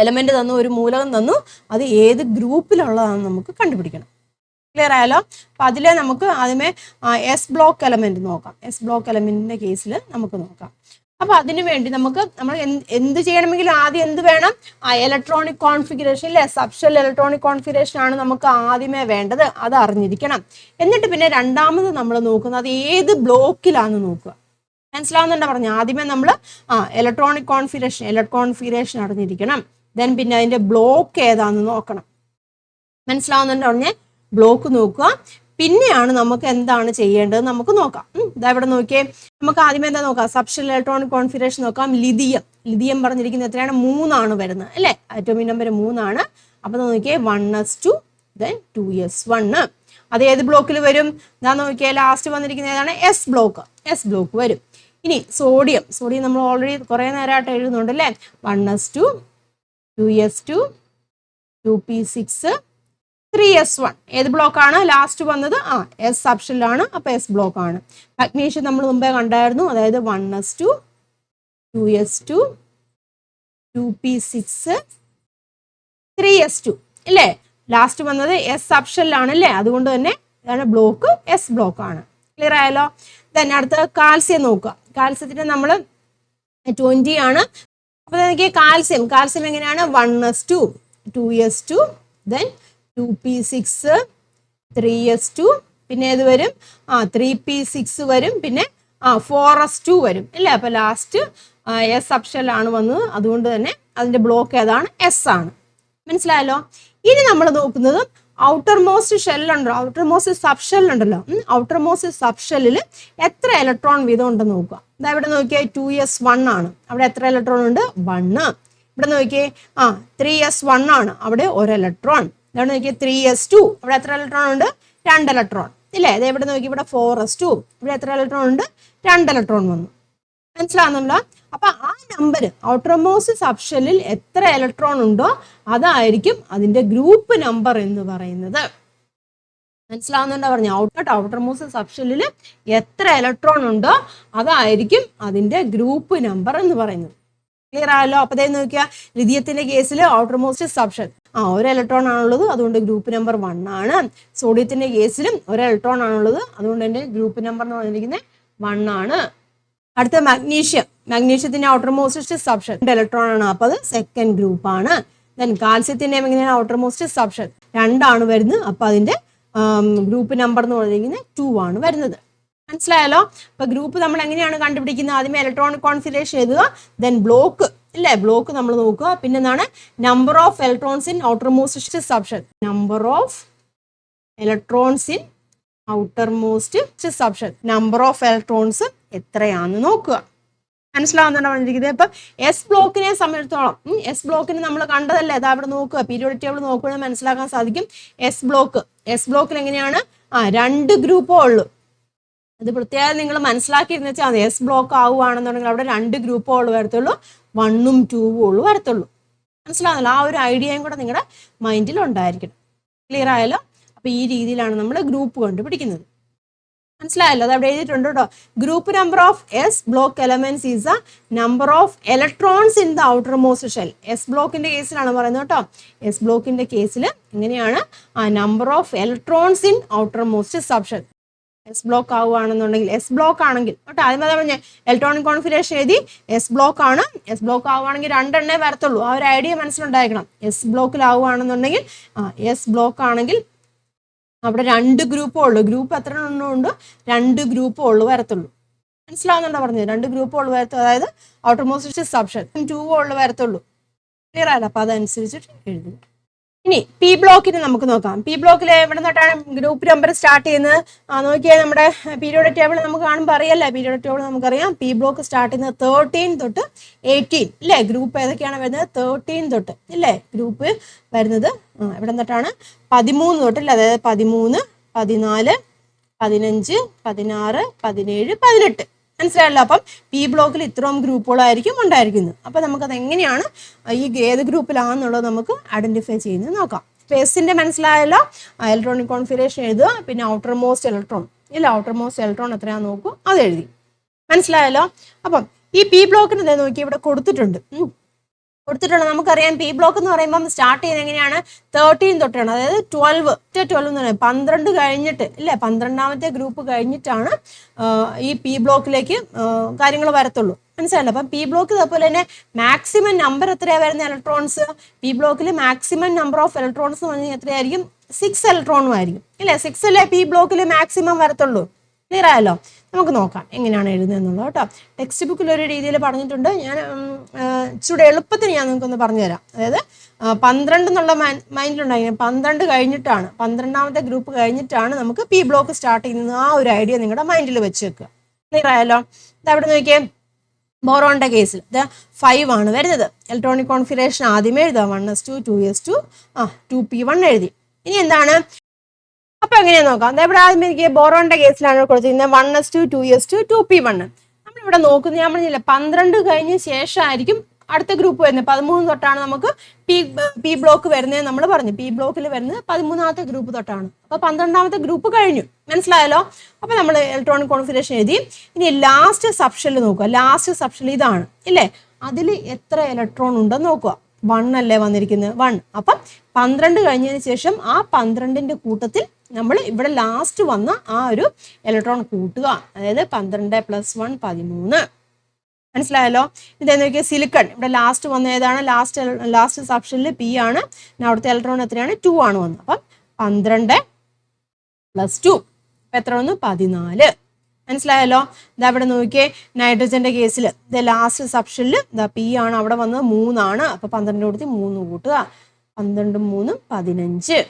എലമെന്റ് തന്നു, ഒരു മൂലകം തന്നു, അത് ഏത് ഗ്രൂപ്പിലുള്ളതാണെന്ന് നമുക്ക് കണ്ടുപിടിക്കണം. ക്ലിയർ ആയാലോ? അപ്പൊ അതിലെ നമുക്ക് ആദ്യമേ എസ് ബ്ലോക്ക് എലമെന്റ് നോക്കാം. എസ് ബ്ലോക്ക് എലമെന്റിന്റെ കേസിൽ നമുക്ക് നോക്കാം. അപ്പൊ അതിനു വേണ്ടി നമ്മൾ എന്ത് ചെയ്യണമെങ്കിലും ആദ്യം എന്ത് വേണം? ഇലക്ട്രോണിക് കോൺഫിഗറേഷൻ അല്ലെ, സബ്ഷെൽ ഇലക്ട്രോണിക് കോൺഫിഗറേഷൻ ആണ് നമുക്ക് ആദ്യമേ വേണ്ടത്. അത് അറിഞ്ഞിരിക്കണം. എന്നിട്ട് പിന്നെ രണ്ടാമത് നമ്മൾ നോക്കുന്നത് ഏത് ബ്ലോക്കിലാന്ന് നോക്കുക. മനസ്സിലാവുന്നുണ്ടോ പറഞ്ഞു? ആദ്യമേ നമ്മൾ ഇലക്ട്രോണിക് കോൺഫിഗറേഷൻ അറിഞ്ഞിരിക്കണം. ദെൻ പിന്നെ അതിന്റെ ബ്ലോക്ക് ഏതാന്ന് നോക്കണം. മനസ്സിലാവുന്നുണ്ടോ പറഞ്ഞേ? ബ്ലോക്ക് നോക്കുക. പിന്നെയാണ് നമുക്ക് എന്താണ് ചെയ്യേണ്ടത് നമുക്ക് നോക്കാം. ഇതാ ഇവിടെ നോക്കിയേ, നമുക്ക് ആദ്യമേ എന്താ നോക്കാം? സബ്ഷെൽ ഇലക്ട്രോണിക് കോൺഫിഗറേഷൻ നോക്കാം. ലിഥിയം പറഞ്ഞിരിക്കുന്നത് എത്രയാണ്? 3 വരുന്നത് അല്ലെ? Atomic number 3. അപ്പൊ നോക്കിയേ 1s2 then 2s1. അത് ഏത് ബ്ലോക്കിൽ വരും? ഇതാ നോക്കിയേ, ലാസ്റ്റ് വന്നിരിക്കുന്ന ഏതാണ്? എസ് ബ്ലോക്ക് വരും. ഇനി സോഡിയം നമ്മൾ ഓൾറെഡി കുറെ നേരമായിട്ട് എഴുതുന്നുണ്ട് അല്ലേ? 1s2 2s2 2p6 3s1. ഏത് ബ്ലോക്കാണ് ലാസ്റ്റ് വന്നത്? എസ് സബ്ഷെല്ലാണ്. അപ്പൊ എസ് ബ്ലോക്ക് ആണ്. മഗ്നീഷ്യം നമ്മൾ മുമ്പേ കണ്ടായിരുന്നു, അതായത് 1s2 2s2 2p6 3s2 അല്ലേ? ലാസ്റ്റ് വന്നത് എസ് സബ്ഷെല്ലാണ് അല്ലേ? അതുകൊണ്ട് തന്നെ ഇതാണ് ബ്ലോക്ക്, എസ് ബ്ലോക്ക് ആണ്. ക്ലിയർ ആയല്ലോ? ദെൻ അടുത്ത കാൽസ്യം നോക്കുക. കാൽസ്യത്തിന് നമ്മൾ 20 ആണ്. അപ്പൊ എനിക്ക് കാൽസ്യം എങ്ങനെയാണ്? 1s2 2s2 then 2p6 3s2 പിന്നെ ഏത് വരും? 3p6 വരും. പിന്നെ 4s2 വരും അല്ലേ? അപ്പൊ ലാസ്റ്റ് എസ് സബ്ഷെല്ലാണ് വന്നത്. അതുകൊണ്ട് തന്നെ അതിന്റെ ബ്ലോക്ക് ഏതാണ്? എസ് ആണ്. മനസ്സിലായല്ലോ? ഇനി നമ്മൾ നോക്കുന്നത് ഔട്ടർ മോസ്റ്റ് സബ്ഷെൽ ഉണ്ടല്ലോ. ഔട്ടർ മോസ്റ്റ് സബ്ഷെല്ലിൽ എത്ര ഇലക്ട്രോൺ വീതം ഉണ്ടെന്ന് നോക്കുക. ഇതാ ഇവിടെ നോക്കിയാൽ 2s1 ആണ്. അവിടെ എത്ര ഇലക്ട്രോൺ ഉണ്ട്? 1. ഇവിടെ നോക്കിയേ 3s1 ആണ്. അവിടെ 1 ഇലക്ട്രോൺ. ഇവിടെ നോക്കിയേ 3s2. അവിടെ എത്ര ഇലക്ട്രോൺ ഉണ്ട്? 2 ഇലക്ട്രോൺ ഇല്ലേ? അതെ ഇവിടെ നോക്കി, ഇവിടെ 4s2. ഇവിടെ എത്ര ഇലക്ട്രോൺ ഉണ്ട്? 2 ഇലക്ട്രോൺ വന്നു. മനസ്സിലാവുന്നുണ്ടോ? അപ്പൊ ആ നമ്പർ ഔട്ടർമോസ്റ്റ് സബ്ഷെല്ലിൽ എത്ര ഇലക്ട്രോൺ ഉണ്ടോ അതായിരിക്കും അതിന്റെ ഗ്രൂപ്പ് നമ്പർ എന്ന് പറയുന്നത്. മനസ്സിലാവുന്നുണ്ടോ പറഞ്ഞു? ഔട്ടർമോസ്റ്റ് സബ്ഷെല്ലിൽ എത്ര ഇലക്ട്രോൺ ഉണ്ടോ അതായിരിക്കും അതിന്റെ ഗ്രൂപ്പ് നമ്പർ എന്ന് പറയുന്നത്. ക്ലിയർ ആയല്ലോ? അപ്പൊ അതേ നോക്കിയാൽ ലിഥിയത്തിന്റെ കേസിൽ ഔട്ടർമോസ്റ്റ് സബ്ഷെൽ 1 ഇലക്ട്രോൺ ആണുള്ളത്. അതുകൊണ്ട് ഗ്രൂപ്പ് നമ്പർ 1 ആണ്. സോഡിയത്തിന്റെ കേസിലും 1 ഇലക്ട്രോൺ ആണുള്ളത്. അതുകൊണ്ട് എന്റെ ഗ്രൂപ്പ് നമ്പർ എന്ന് പറഞ്ഞിരിക്കുന്നത് 1 ആണ്. അടുത്ത മാഗ്നീഷ്യത്തിന്റെ ഔട്ടർമോസ്റ്റ് സബ്ഷെൽ 2 ഇലക്ട്രോൺ ആണ്. അപ്പൊ അത് സെക്കൻഡ് ഗ്രൂപ്പ് ആണ്. ദെൻ കാൽസ്യത്തിന്റെ എങ്ങനെയാണ്? ഔട്ടർമോസ്റ്റ് സബ്ഷെൽ 2 ആണ് വരുന്നത്. അപ്പൊ അതിന്റെ ഗ്രൂപ്പ് നമ്പർ എന്ന് പറഞ്ഞിരിക്കുന്നത് 2 ആണ് വരുന്നത്. മനസ്സിലായല്ലോ? അപ്പൊ ഗ്രൂപ്പ് നമ്മൾ എങ്ങനെയാണ് കണ്ടുപിടിക്കുന്നത്? ആദ്യമേ ഇലക്ട്രോണിക് കോൺഫിഗറേഷൻ എഴുതുക. ദെൻ ബ്ലോക്ക് അല്ലേ? ബ്ലോക്ക് നമ്മൾ നോക്കുക. പിന്നെ എന്താണ്? Number of electrons in outermost subshell. Number of electrons in outermost subshell. Number of electrons എത്രയാണെന്ന് നോക്കുക. മനസ്സിലാവുന്നുണ്ടോ പറഞ്ഞിരിക്കുന്നത്? ഇപ്പൊ എസ് ബ്ലോക്കിനെ സംബന്ധിച്ചിടത്തോളം എസ് ബ്ലോക്കിന് നമ്മൾ കണ്ടതല്ലേ? അത് അവിടെ നോക്കുക, പീരിയോഡിക് ടേബിൾ നോക്കുകയാണെങ്കിൽ മനസ്സിലാക്കാൻ സാധിക്കും. എസ് ബ്ലോക്കിൽ എങ്ങനെയാണ്? 2 ഗ്രൂപ്പേ ഉള്ളൂ. അത് പ്രത്യേകം നിങ്ങൾ മനസ്സിലാക്കിയിരുന്ന വെച്ചാൽ അത് എസ് ബ്ലോക്ക് ആവുകയാണെന്നുണ്ടെങ്കിൽ അവിടെ 2 ഗ്രൂപ്പേ ഉള്ളൂ വരത്തുള്ളൂ. 1ഉം 2ഉം ഉള്ളൂ വരത്തുള്ളൂ. മനസ്സിലാവുന്നല്ലോ? ആ ഒരു ഐഡിയയും കൂടെ നിങ്ങളുടെ മൈൻഡിൽ ഉണ്ടായിരിക്കണം. ക്ലിയർ ആയല്ലോ? അപ്പൊ ഈ രീതിയിലാണ് നമ്മൾ ഗ്രൂപ്പ് കണ്ടുപിടിക്കുന്നത്. മനസ്സിലായല്ലോ? അത് അവിടെ എഴുതിയിട്ടുണ്ട് കേട്ടോ. Group number of s block elements is a number of electrons in the outermost shell. S ബ്ലോക്കിന്റെ കേസിലാണ് പറയുന്നത് കേട്ടോ. എസ് ബ്ലോക്കിന്റെ കേസിൽ എങ്ങനെയാണ്? Number of electrons in outermost subshell. S block ആവുകയാണെന്നുണ്ടെങ്കിൽ, എസ് ബ്ലോക്ക് ആണെങ്കിൽ കേട്ടോ, ആദ്യം അതാ പറഞ്ഞ ഇലക്ട്രോണിക് കോൺഫിഗറേഷൻ എഴുതി. എസ് ബ്ലോക്ക് ആണ്. എസ് ബ്ലോക്ക് ആവുകയാണെങ്കിൽ 2 എണ്ണേ വരത്തുള്ളൂ. ആ ഒരു ഐഡിയ മനസ്സിലുണ്ടായിരിക്കണം. എസ് ബ്ലോക്കിലാവുകയാണെന്നുണ്ടെങ്കിൽ എസ് ബ്ലോക്ക് ആണെങ്കിൽ അവിടെ 2 ഗ്രൂപ്പേ ഉള്ളൂ. ഗ്രൂപ്പ് എത്ര എണ്ണം ഉണ്ട്? 2 ഗ്രൂപ്പേ ഉള്ളൂ വരത്തുള്ളൂ. മനസ്സിലാവുന്നുണ്ടോ പറഞ്ഞത്? 2 ഗ്രൂപ്പേ ഉള്ളൂ വരത്തുള്ളൂ. അതായത് ഔട്ടർമോസ്റ്റ് സബ്ഷെൽ 2 ഉള്ളൂ വരത്തുള്ളൂ. ക്ലിയർ ആയല്ലോ? അപ്പൊ അതനുസരിച്ചിട്ട് എഴുതുക. ഇനി പി ബ്ലോക്കിന് നമുക്ക് നോക്കാം. പി ബ്ലോക്കിൽ എവിടെ നിന്നിട്ടാണ് ഗ്രൂപ്പ് നമ്പർ സ്റ്റാർട്ട് ചെയ്യുന്നത്? നോക്കിയാൽ നമ്മുടെ പീരിയോഡിക് ടേബിൾ നമുക്ക് കാണുമ്പോൾ അറിയാലോ. പീരിയോഡിക് ടേബിൾ നമുക്കറിയാം. പി ബ്ലോക്ക് സ്റ്റാർട്ട് ചെയ്യുന്നത് 13 തൊട്ട് 18 അല്ലേ? ഗ്രൂപ്പ് ഏതൊക്കെയാണ് വരുന്നത്? 13 തൊട്ട് ഇല്ലേ? ഗ്രൂപ്പ് വരുന്നത് എവിടെ നിന്നിട്ടാണ്? 13 തൊട്ട് അല്ലേ? അതായത് 13 14 15 16 17 18. മനസ്സിലായല്ലോ? അപ്പം പി ബ്ലോക്കിൽ ഇത്രയും ഗ്രൂപ്പുകളായിരിക്കും ഉണ്ടായിരിക്കുന്നത്. അപ്പൊ നമുക്കത് എങ്ങനെയാണ് ഈ ഏത് ഗ്രൂപ്പിലാണെന്നുള്ളത് നമുക്ക് ഐഡന്റിഫൈ ചെയ്യുന്നത് നോക്കാം. എസിന്റെ മനസ്സിലായല്ലോ? ഇലക്ട്രോണിക് കോൺഫിഗറേഷൻ എഴുതുക. പിന്നെ ഔട്ടർ മോസ്റ്റ് ഇലക്ട്രോൺ ഇല്ല, ഔട്ടർ മോസ്റ്റ് ഇലക്ട്രോൺ എത്രയാണെന്ന് നോക്കൂ, അത് എഴുതി. മനസ്സിലായല്ലോ? അപ്പം ഈ പി ബ്ലോക്കിന് നോക്കി ഇവിടെ കൊടുത്തിട്ടുണ്ട്. കൊടുത്തിട്ടുണ്ട്. നമുക്കറിയാം പി ബ്ലോക്ക് എന്ന് പറയുമ്പോൾ സ്റ്റാർട്ട് ചെയ്യുന്നത് എങ്ങനെയാണ്, 13 തൊട്ടാണ്. അതായത് 12 എന്ന് പറയുന്നത് 12 കഴിഞ്ഞിട്ട് ഇല്ലേ, 12ാമത്തെ ഗ്രൂപ്പ് കഴിഞ്ഞിട്ടാണ് ഈ പി ബ്ലോക്കിലേക്ക് കാര്യങ്ങൾ വരത്തുള്ളൂ. മനസ്സിലായല്ലോ. അപ്പം പി ബ്ലോക്ക് അതുപോലെ തന്നെ മാക്സിമം നമ്പർ എത്രയാണ് വരുന്ന ഇലക്ട്രോൺസ്, പി ബ്ലോക്കിൽ മാക്സിമം നമ്പർ ഓഫ് ഇലക്ട്രോൺസ് എന്ന് പറഞ്ഞാൽ എത്രയായിരിക്കും, 6 ഇലക്ട്രോണും ആയിരിക്കും ഇല്ലേ. 6 അല്ലേ പി ബ്ലോക്കിൽ മാക്സിമം വരത്തുള്ളൂ. ക്ലിയർ ആയല്ലോ. നമുക്ക് നോക്കാം എങ്ങനെയാണ് എഴുതുന്നത് കേട്ടോ. ടെക്സ്റ്റ് ബുക്കിൽ ഒരു രീതിയിൽ പറഞ്ഞിട്ടുണ്ട്. ഞാൻ ഇച്ചിരി എളുപ്പത്തിന് ഞാൻ നിങ്ങൾക്കൊന്ന് പറഞ്ഞുതരാം. അതായത് 12 എന്നുള്ള മൈൻഡിലുണ്ടായി, 12 കഴിഞ്ഞിട്ടാണ്, 12ാമത്തെ ഗ്രൂപ്പ് കഴിഞ്ഞിട്ടാണ് നമുക്ക് പി ബ്ലോക്ക് സ്റ്റാർട്ട് ചെയ്യുന്നത്. ആ ഒരു ഐഡിയ നിങ്ങളുടെ മൈൻഡിൽ വെച്ച് വെക്കുക. ക്ലിയർ ആയല്ലോ. അവിടെ നോക്കിയേ, ബോറോണിന്റെ കേസിൽ ഇത് 5 ആണ് വരുന്നത്. ഇലക്ട്രോണിക് കോൺഫിഗറേഷൻ ആദ്യമേ എഴുതുക, 1s2 2s2 2p1 എഴുതി. ഇനി എന്താണ്, അപ്പൊ എങ്ങനെയാ നോക്കാം. ഇവിടെ ആദ്യം എനിക്ക് ബോറോണിന്റെ കേസിലാണ് കൊടുത്തിരുന്നത് 1s2 2s2 2p1. നമ്മളിവിടെ നോക്കുന്നത്, ഞാൻ പറഞ്ഞില്ല 12 കഴിഞ്ഞ ശേഷമായിരിക്കും അടുത്ത ഗ്രൂപ്പ് വരുന്നത്. 13 തൊട്ടാണ് നമുക്ക് പി ബ്ലോക്ക് വരുന്നത് നമ്മൾ പറഞ്ഞു. പി ബ്ലോക്കിൽ വരുന്നത് 13ാമത്തെ ഗ്രൂപ്പ് തൊട്ടാണ്. അപ്പൊ 12ാമത്തെ ഗ്രൂപ്പ് കഴിഞ്ഞു. മനസ്സിലായല്ലോ. അപ്പൊ നമ്മൾ ഇലക്ട്രോണിക് കോൺഫിഗറേഷൻ എഴുതി. ഇനി ലാസ്റ്റ് സബ്ഷെല്ല് നോക്കുക. ലാസ്റ്റ് സബ്ഷെല്ല് ഇതാണ് ഇല്ലേ, അതിൽ എത്ര ഇലക്ട്രോൺ ഉണ്ടെന്ന് നോക്കുക. 1 അല്ലേ വന്നിരിക്കുന്നത്, 1. അപ്പം 12 കഴിഞ്ഞതിന് ശേഷം ആ 12ന്റെ കൂട്ടത്തിൽ നമ്മൾ ഇവിടെ ലാസ്റ്റ് വന്ന ആ ഒരു ഇലക്ട്രോൺ കൂട്ടുക. അതായത് 12 + 1 13. മനസ്സിലായല്ലോ. ഇതെന്ന് നോക്കിയാൽ സിലിക്കൺ, ഇവിടെ ലാസ്റ്റ് വന്ന ഏതാണ്, ലാസ്റ്റ് സബ്ഷനിൽ പി ആണ്. അവിടുത്തെ ഇലക്ട്രോൺ എത്രയാണ്, 2 ആണ് വന്നത്. അപ്പം 12 + 2 ഇപ്പം എത്ര വന്നു, 14. മനസ്സിലായല്ലോ. ഇതാ ഇവിടെ നോക്കിയേ, നൈട്രജന്റെ കേസിൽ ഇത് ലാസ്റ്റ് സബ്ഷനിൽ ഇതാ പി ആണ്, അവിടെ വന്നത് 3 ആണ്. അപ്പൊ 12 കൊടുത്ത് 3 കൂട്ടുക, 12 3 15.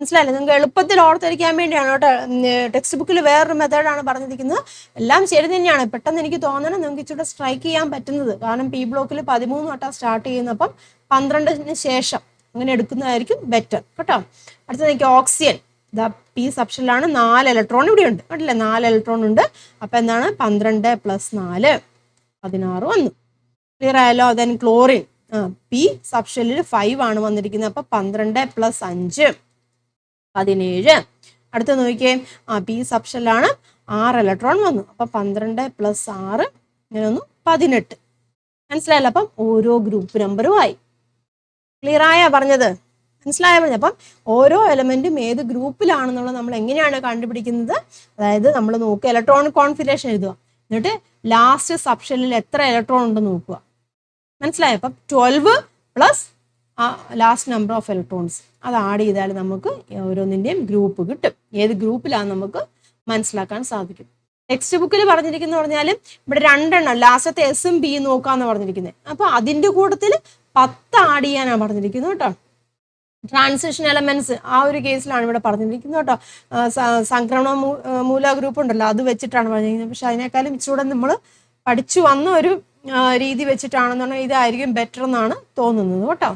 മനസ്സിലായില്ലേ. നിങ്ങൾക്ക് എളുപ്പത്തിൽ ഓർത്തിരിക്കാൻ വേണ്ടിയാണ് കേട്ടോ. ടെക്സ്റ്റ് ബുക്കിൽ വേറൊരു മെത്തേഡാണ് പറഞ്ഞിരിക്കുന്നത്. എല്ലാം ശരി തന്നെയാണ്. പെട്ടെന്ന് എനിക്ക് തോന്നണം നിങ്ങൾക്ക് ഇച്ചിരി സ്ട്രൈക്ക് ചെയ്യാൻ പറ്റുന്നത്. കാരണം പി ബ്ലോക്കിൽ 13 തൊട്ടാണ് സ്റ്റാർട്ട് ചെയ്യുന്നത്. അപ്പം 12ന് ശേഷം അങ്ങനെ എടുക്കുന്നതായിരിക്കും ബെറ്റർ കേട്ടോ. അടുത്തത് എനിക്ക് ഓക്സിജൻ, ഇതാ പി സബ്ഷനിലാണ് 4 ഇലക്ട്രോൺ ഇവിടെ ഉണ്ട് കേട്ടില്ലേ, 4 ഇലക്ട്രോൺ ഉണ്ട്. അപ്പൊ എന്താണ്, 12 + 4 16 വന്നു. ക്ലിയർ ആയല്ലോ. ദെൻ ക്ലോറിൻ, പി സബ്ഷനിൽ 5 ആണ് വന്നിരിക്കുന്നത്. അപ്പൊ 12 + 5 17. അടുത്ത നോക്കിയേ, പി സബ്ഷനിലാണ് 6 ഇലക്ട്രോൺ വന്നു. അപ്പൊ 12 + 6 ഇങ്ങനെ വന്നു 18. മനസ്സിലായല്ലോ. അപ്പം ഓരോ ഗ്രൂപ്പ് നമ്പറും ആയി. ക്ലിയർ ആയാ പറഞ്ഞത്, മനസ്സിലായ പറഞ്ഞത്. അപ്പം ഓരോ എലമെന്റും ഏത് ഗ്രൂപ്പിലാണെന്നുള്ളത് നമ്മൾ എങ്ങനെയാണ് കണ്ടുപിടിക്കുന്നത്. അതായത് നമ്മൾ നോക്കുക, ഇലക്ട്രോണിക് കോൺഫിഗറേഷൻ എഴുതുക, എന്നിട്ട് ലാസ്റ്റ് സബ്ഷനിൽ എത്ര ഇലക്ട്രോൺ ഉണ്ടെന്ന് നോക്കുക. മനസ്സിലായോ. അപ്പം 12 + ലാസ്റ്റ് നമ്പർ ഓഫ് ഇലക്ട്രോൺസ് അത് ആഡ് ചെയ്താൽ നമുക്ക് ഓരോന്നിൻ്റെയും ഗ്രൂപ്പ് കിട്ടും. ഏത് ഗ്രൂപ്പിലാണെന്ന് നമുക്ക് മനസ്സിലാക്കാൻ സാധിക്കും. ടെക്സ്റ്റ് ബുക്കിൽ പറഞ്ഞിരിക്കുന്ന പറഞ്ഞാലും ഇവിടെ 2 എണ്ണം ലാസ്റ്റത്തെ എസും ബി നോക്കാന്ന് പറഞ്ഞിരിക്കുന്നത്. അപ്പൊ അതിന്റെ കൂട്ടത്തിൽ 10 ആഡ് ചെയ്യാനാണ് പറഞ്ഞിരിക്കുന്നത് കേട്ടോ. ട്രാൻസിഷൻ എലമെന്റ്സ് ആ ഒരു കേസിലാണ് ഇവിടെ പറഞ്ഞിരിക്കുന്നത് കേട്ടോ. സംക്രമണ മൂല ഗ്രൂപ്പ് ഉണ്ടല്ലോ, അത് വെച്ചിട്ടാണ് പറഞ്ഞിരിക്കുന്നത്. പക്ഷെ അതിനേക്കാളും ഇച്ചിലൂടെ നമ്മൾ പഠിച്ചു വന്ന ഒരു രീതി വെച്ചിട്ടാണെന്നുണ്ടെങ്കിൽ ഇതായിരിക്കും ബെറ്റർ എന്നാണ് തോന്നുന്നത് കേട്ടോ.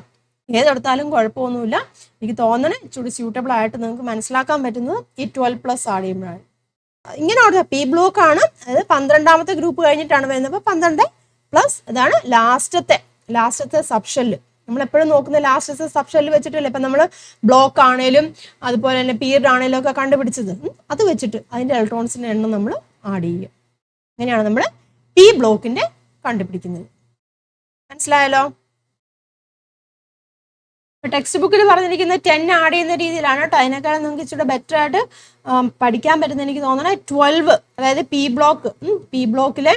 ഏതെടുത്താലും കുഴപ്പമൊന്നുമില്ല. എനിക്ക് തോന്നണേ ഇച്ചിരി സ്യൂട്ടബിൾ ആയിട്ട് നിങ്ങൾക്ക് മനസ്സിലാക്കാൻ പറ്റുന്നത് ഈ 12+ ആഡ് ചെയ്യുമ്പോഴാണ്. ഇങ്ങനെ ഓർക്കുക, പി ബ്ലോക്ക് ആണ്, അതായത് 12ാമത്തെ ഗ്രൂപ്പ് കഴിഞ്ഞിട്ടാണ് വരുന്നത്. അപ്പോൾ 12+ ഇതാണ് ലാസ്റ്റത്തെ സബ്ഷെല്ല്. നമ്മൾ എപ്പോഴും നോക്കുന്ന ലാസ്റ്റത്തെ സബ്ഷെല്ല് വെച്ചിട്ടല്ലേ ഇപ്പം നമ്മൾ ബ്ലോക്ക് ആണേലും അതുപോലെ തന്നെ പീരിയഡ് ആണേലും ഒക്കെ കണ്ടുപിടിച്ചത്. അത് വെച്ചിട്ട് അതിൻ്റെ ഇലക്ട്രോൺസിൻ്റെ എണ്ണം നമ്മൾ ആഡ് ചെയ്യുക. അങ്ങനെയാണ് നമ്മൾ പി ബ്ലോക്കിന്റെ കണ്ടുപിടിക്കുന്നത്. മനസ്സിലായല്ലോ. ടെക്സ്റ്റ് ബുക്കിൽ പറഞ്ഞിരിക്കുന്ന 10 ആഡ് ചെയ്യുന്ന രീതിയിലാണ് കേട്ടോ. അതിനേക്കാളും നിങ്ങൾക്ക് ഇച്ചിരി ബെറ്റർ ആയിട്ട് പഠിക്കാൻ പറ്റുന്ന എനിക്ക് തോന്നണേ 12, അതായത് പി ബ്ലോക്കിലെ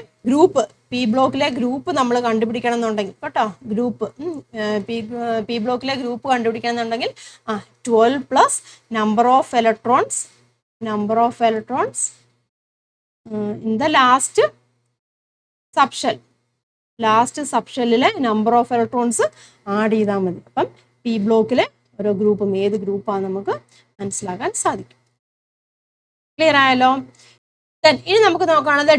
ഗ്രൂപ്പ് നമ്മൾ കണ്ടുപിടിക്കണം എന്നുണ്ടെങ്കിൽ കേട്ടോ, ഗ്രൂപ്പ് പി ബ്ലോക്കിലെ ഗ്രൂപ്പ് കണ്ടുപിടിക്കണം എന്നുണ്ടെങ്കിൽ 12 + number of electrons in the last സബ്ഷെല്ലിലെ നമ്പർ ഓഫ് ഇലക്ട്രോൺസ് ആഡ് ചെയ്താൽ മതി. അപ്പം പി ബ്ലോക്കിലെ ഓരോ ഗ്രൂപ്പും ഏത് ഗ്രൂപ്പാണ് നമുക്ക് മനസ്സിലാക്കാൻ സാധിക്കും. ക്ലിയർ ആയല്ലോ. ഇനി നമുക്ക് നോക്കുകയാണത്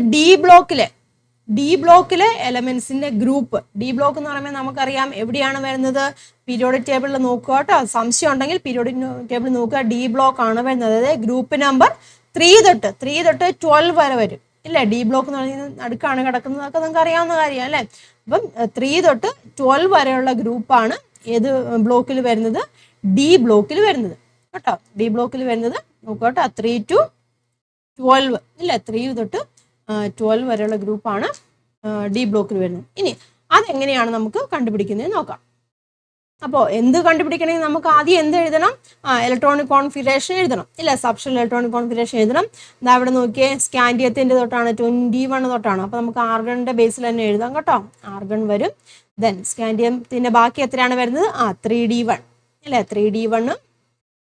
ഡി ബ്ലോക്കിലെ എലമെന്റ്സിന്റെ ഗ്രൂപ്പ്. ഡി ബ്ലോക്ക് എന്ന് പറയുമ്പോൾ നമുക്കറിയാം എവിടെയാണ് വരുന്നത്, പീരിയോഡിക് ടേബിളിൽ നോക്കുക കേട്ടോ. സംശയം ഉണ്ടെങ്കിൽ പീരിയോഡിക് ടേബിൾ നോക്കുക. ഡി ബ്ലോക്ക് ആണ് വരുന്നത്. അതായത് ഗ്രൂപ്പ് നമ്പർ 3 തൊട്ട് 12 വരെ വരും ഇല്ലേ. ഡി ബ്ലോക്ക് എന്ന് പറയുന്നത് നടുക്കാണ് കിടക്കുന്നത്, അതൊക്കെ നിങ്ങൾക്ക് അറിയാവുന്ന കാര്യമാണ് അല്ലേ. അപ്പം 3 തൊട്ട് 12 വരെയുള്ള ഗ്രൂപ്പാണ് ഏത് ബ്ലോക്കിൽ വരുന്നത്, ഡി ബ്ലോക്കിൽ വരുന്നത് കേട്ടോ. ഡി ബ്ലോക്കിൽ വരുന്നത് നോക്കുക കേട്ടോ, 3 to 12 ഇല്ലേ, 3 തൊട്ട് 12 വരെയുള്ള ഗ്രൂപ്പാണ് ഡി ബ്ലോക്കിൽ വരുന്നത്. ഇനി അതെങ്ങനെയാണ് നമുക്ക് കണ്ടുപിടിക്കുന്നത് നോക്കാം. അപ്പോൾ എന്ത് കണ്ടുപിടിക്കണമെങ്കിൽ നമുക്ക് ആദ്യം എന്ത് എഴുതണം? ഇലക്ട്രോണിക് കോൺഫിഗറേഷൻ എഴുതണം, ഇല്ല സബ്ഷൽ ഇലക്ട്രോണിക് കോൺഫിഗറേഷൻ എഴുതണം. ഇതാ അവിടെ നോക്കിയേ, സ്കാൻഡിയത്തിൻ്റെ തൊട്ടാണ് 21 തൊട്ടാണ്. അപ്പോൾ നമുക്ക് ആർഗണിൻ്റെ ബേസിൽ തന്നെ എഴുതാം കേട്ടോ. ആർഗൺ വരും. ദെൻ സ്കാൻഡിയത്തിൻ്റെ ബാക്കി എത്രയാണ് വരുന്നത്? 3D1 അല്ലേ, 3D1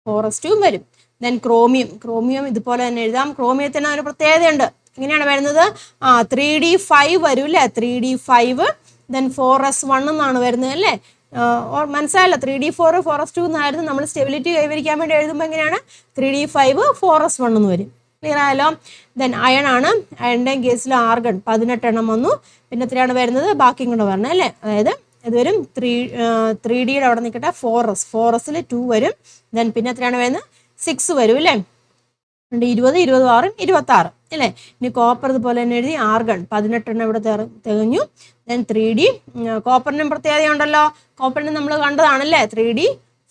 4s2 വരും. ദെൻ ക്രോമിയം ഇതുപോലെ തന്നെ എഴുതാം. ക്രോമിയത്തിന് ഒരു പ്രത്യേകതയുണ്ട്. എങ്ങനെയാണ് വരുന്നത്? 3D5 വരും അല്ലേ, 3D5. ദെൻ 4s1 എന്നാണ് വരുന്നത് അല്ലേ. മനസ്സിലായല്ലോ, 3D4 4s2 എന്നായിരുന്നു. നമ്മൾ സ്റ്റെബിലിറ്റി കൈവരിക്കാൻ വേണ്ടി എഴുതുമ്പോൾ എങ്ങനെയാണ്? 3D5 4s1 എന്ന് വരും. ക്ലിയർ ആയല്ലോ. ദെൻ അയൺ ആണ്. അയണിൻ്റെയും കേസിൽ ആർഗൺ 18 എണ്ണം വന്നു. പിന്നെ എത്രയാണ് വരുന്നത്? ബാക്കിയും കൂടെ വരണം അല്ലേ. അതായത് ഇത് വരും 3D അവിടെ നിൽക്കട്ടെ, 4s 2 വരും. ദെൻ പിന്നെ എത്രയാണ് വരുന്നത്? 6 വരും അല്ലേ. 20 26 26 അല്ലേ. ഇനി കോപ്പർ ഇതുപോലെ തന്നെ എഴുതി. ആർഗൺ 18 എണ്ണം ഇവിടെ തികഞ്ഞു. Then 3D കോപ്പറിനും പ്രത്യേകതയുണ്ടല്ലോ. കോപ്പറിന് നമ്മൾ കണ്ടതാണല്ലേ, 3D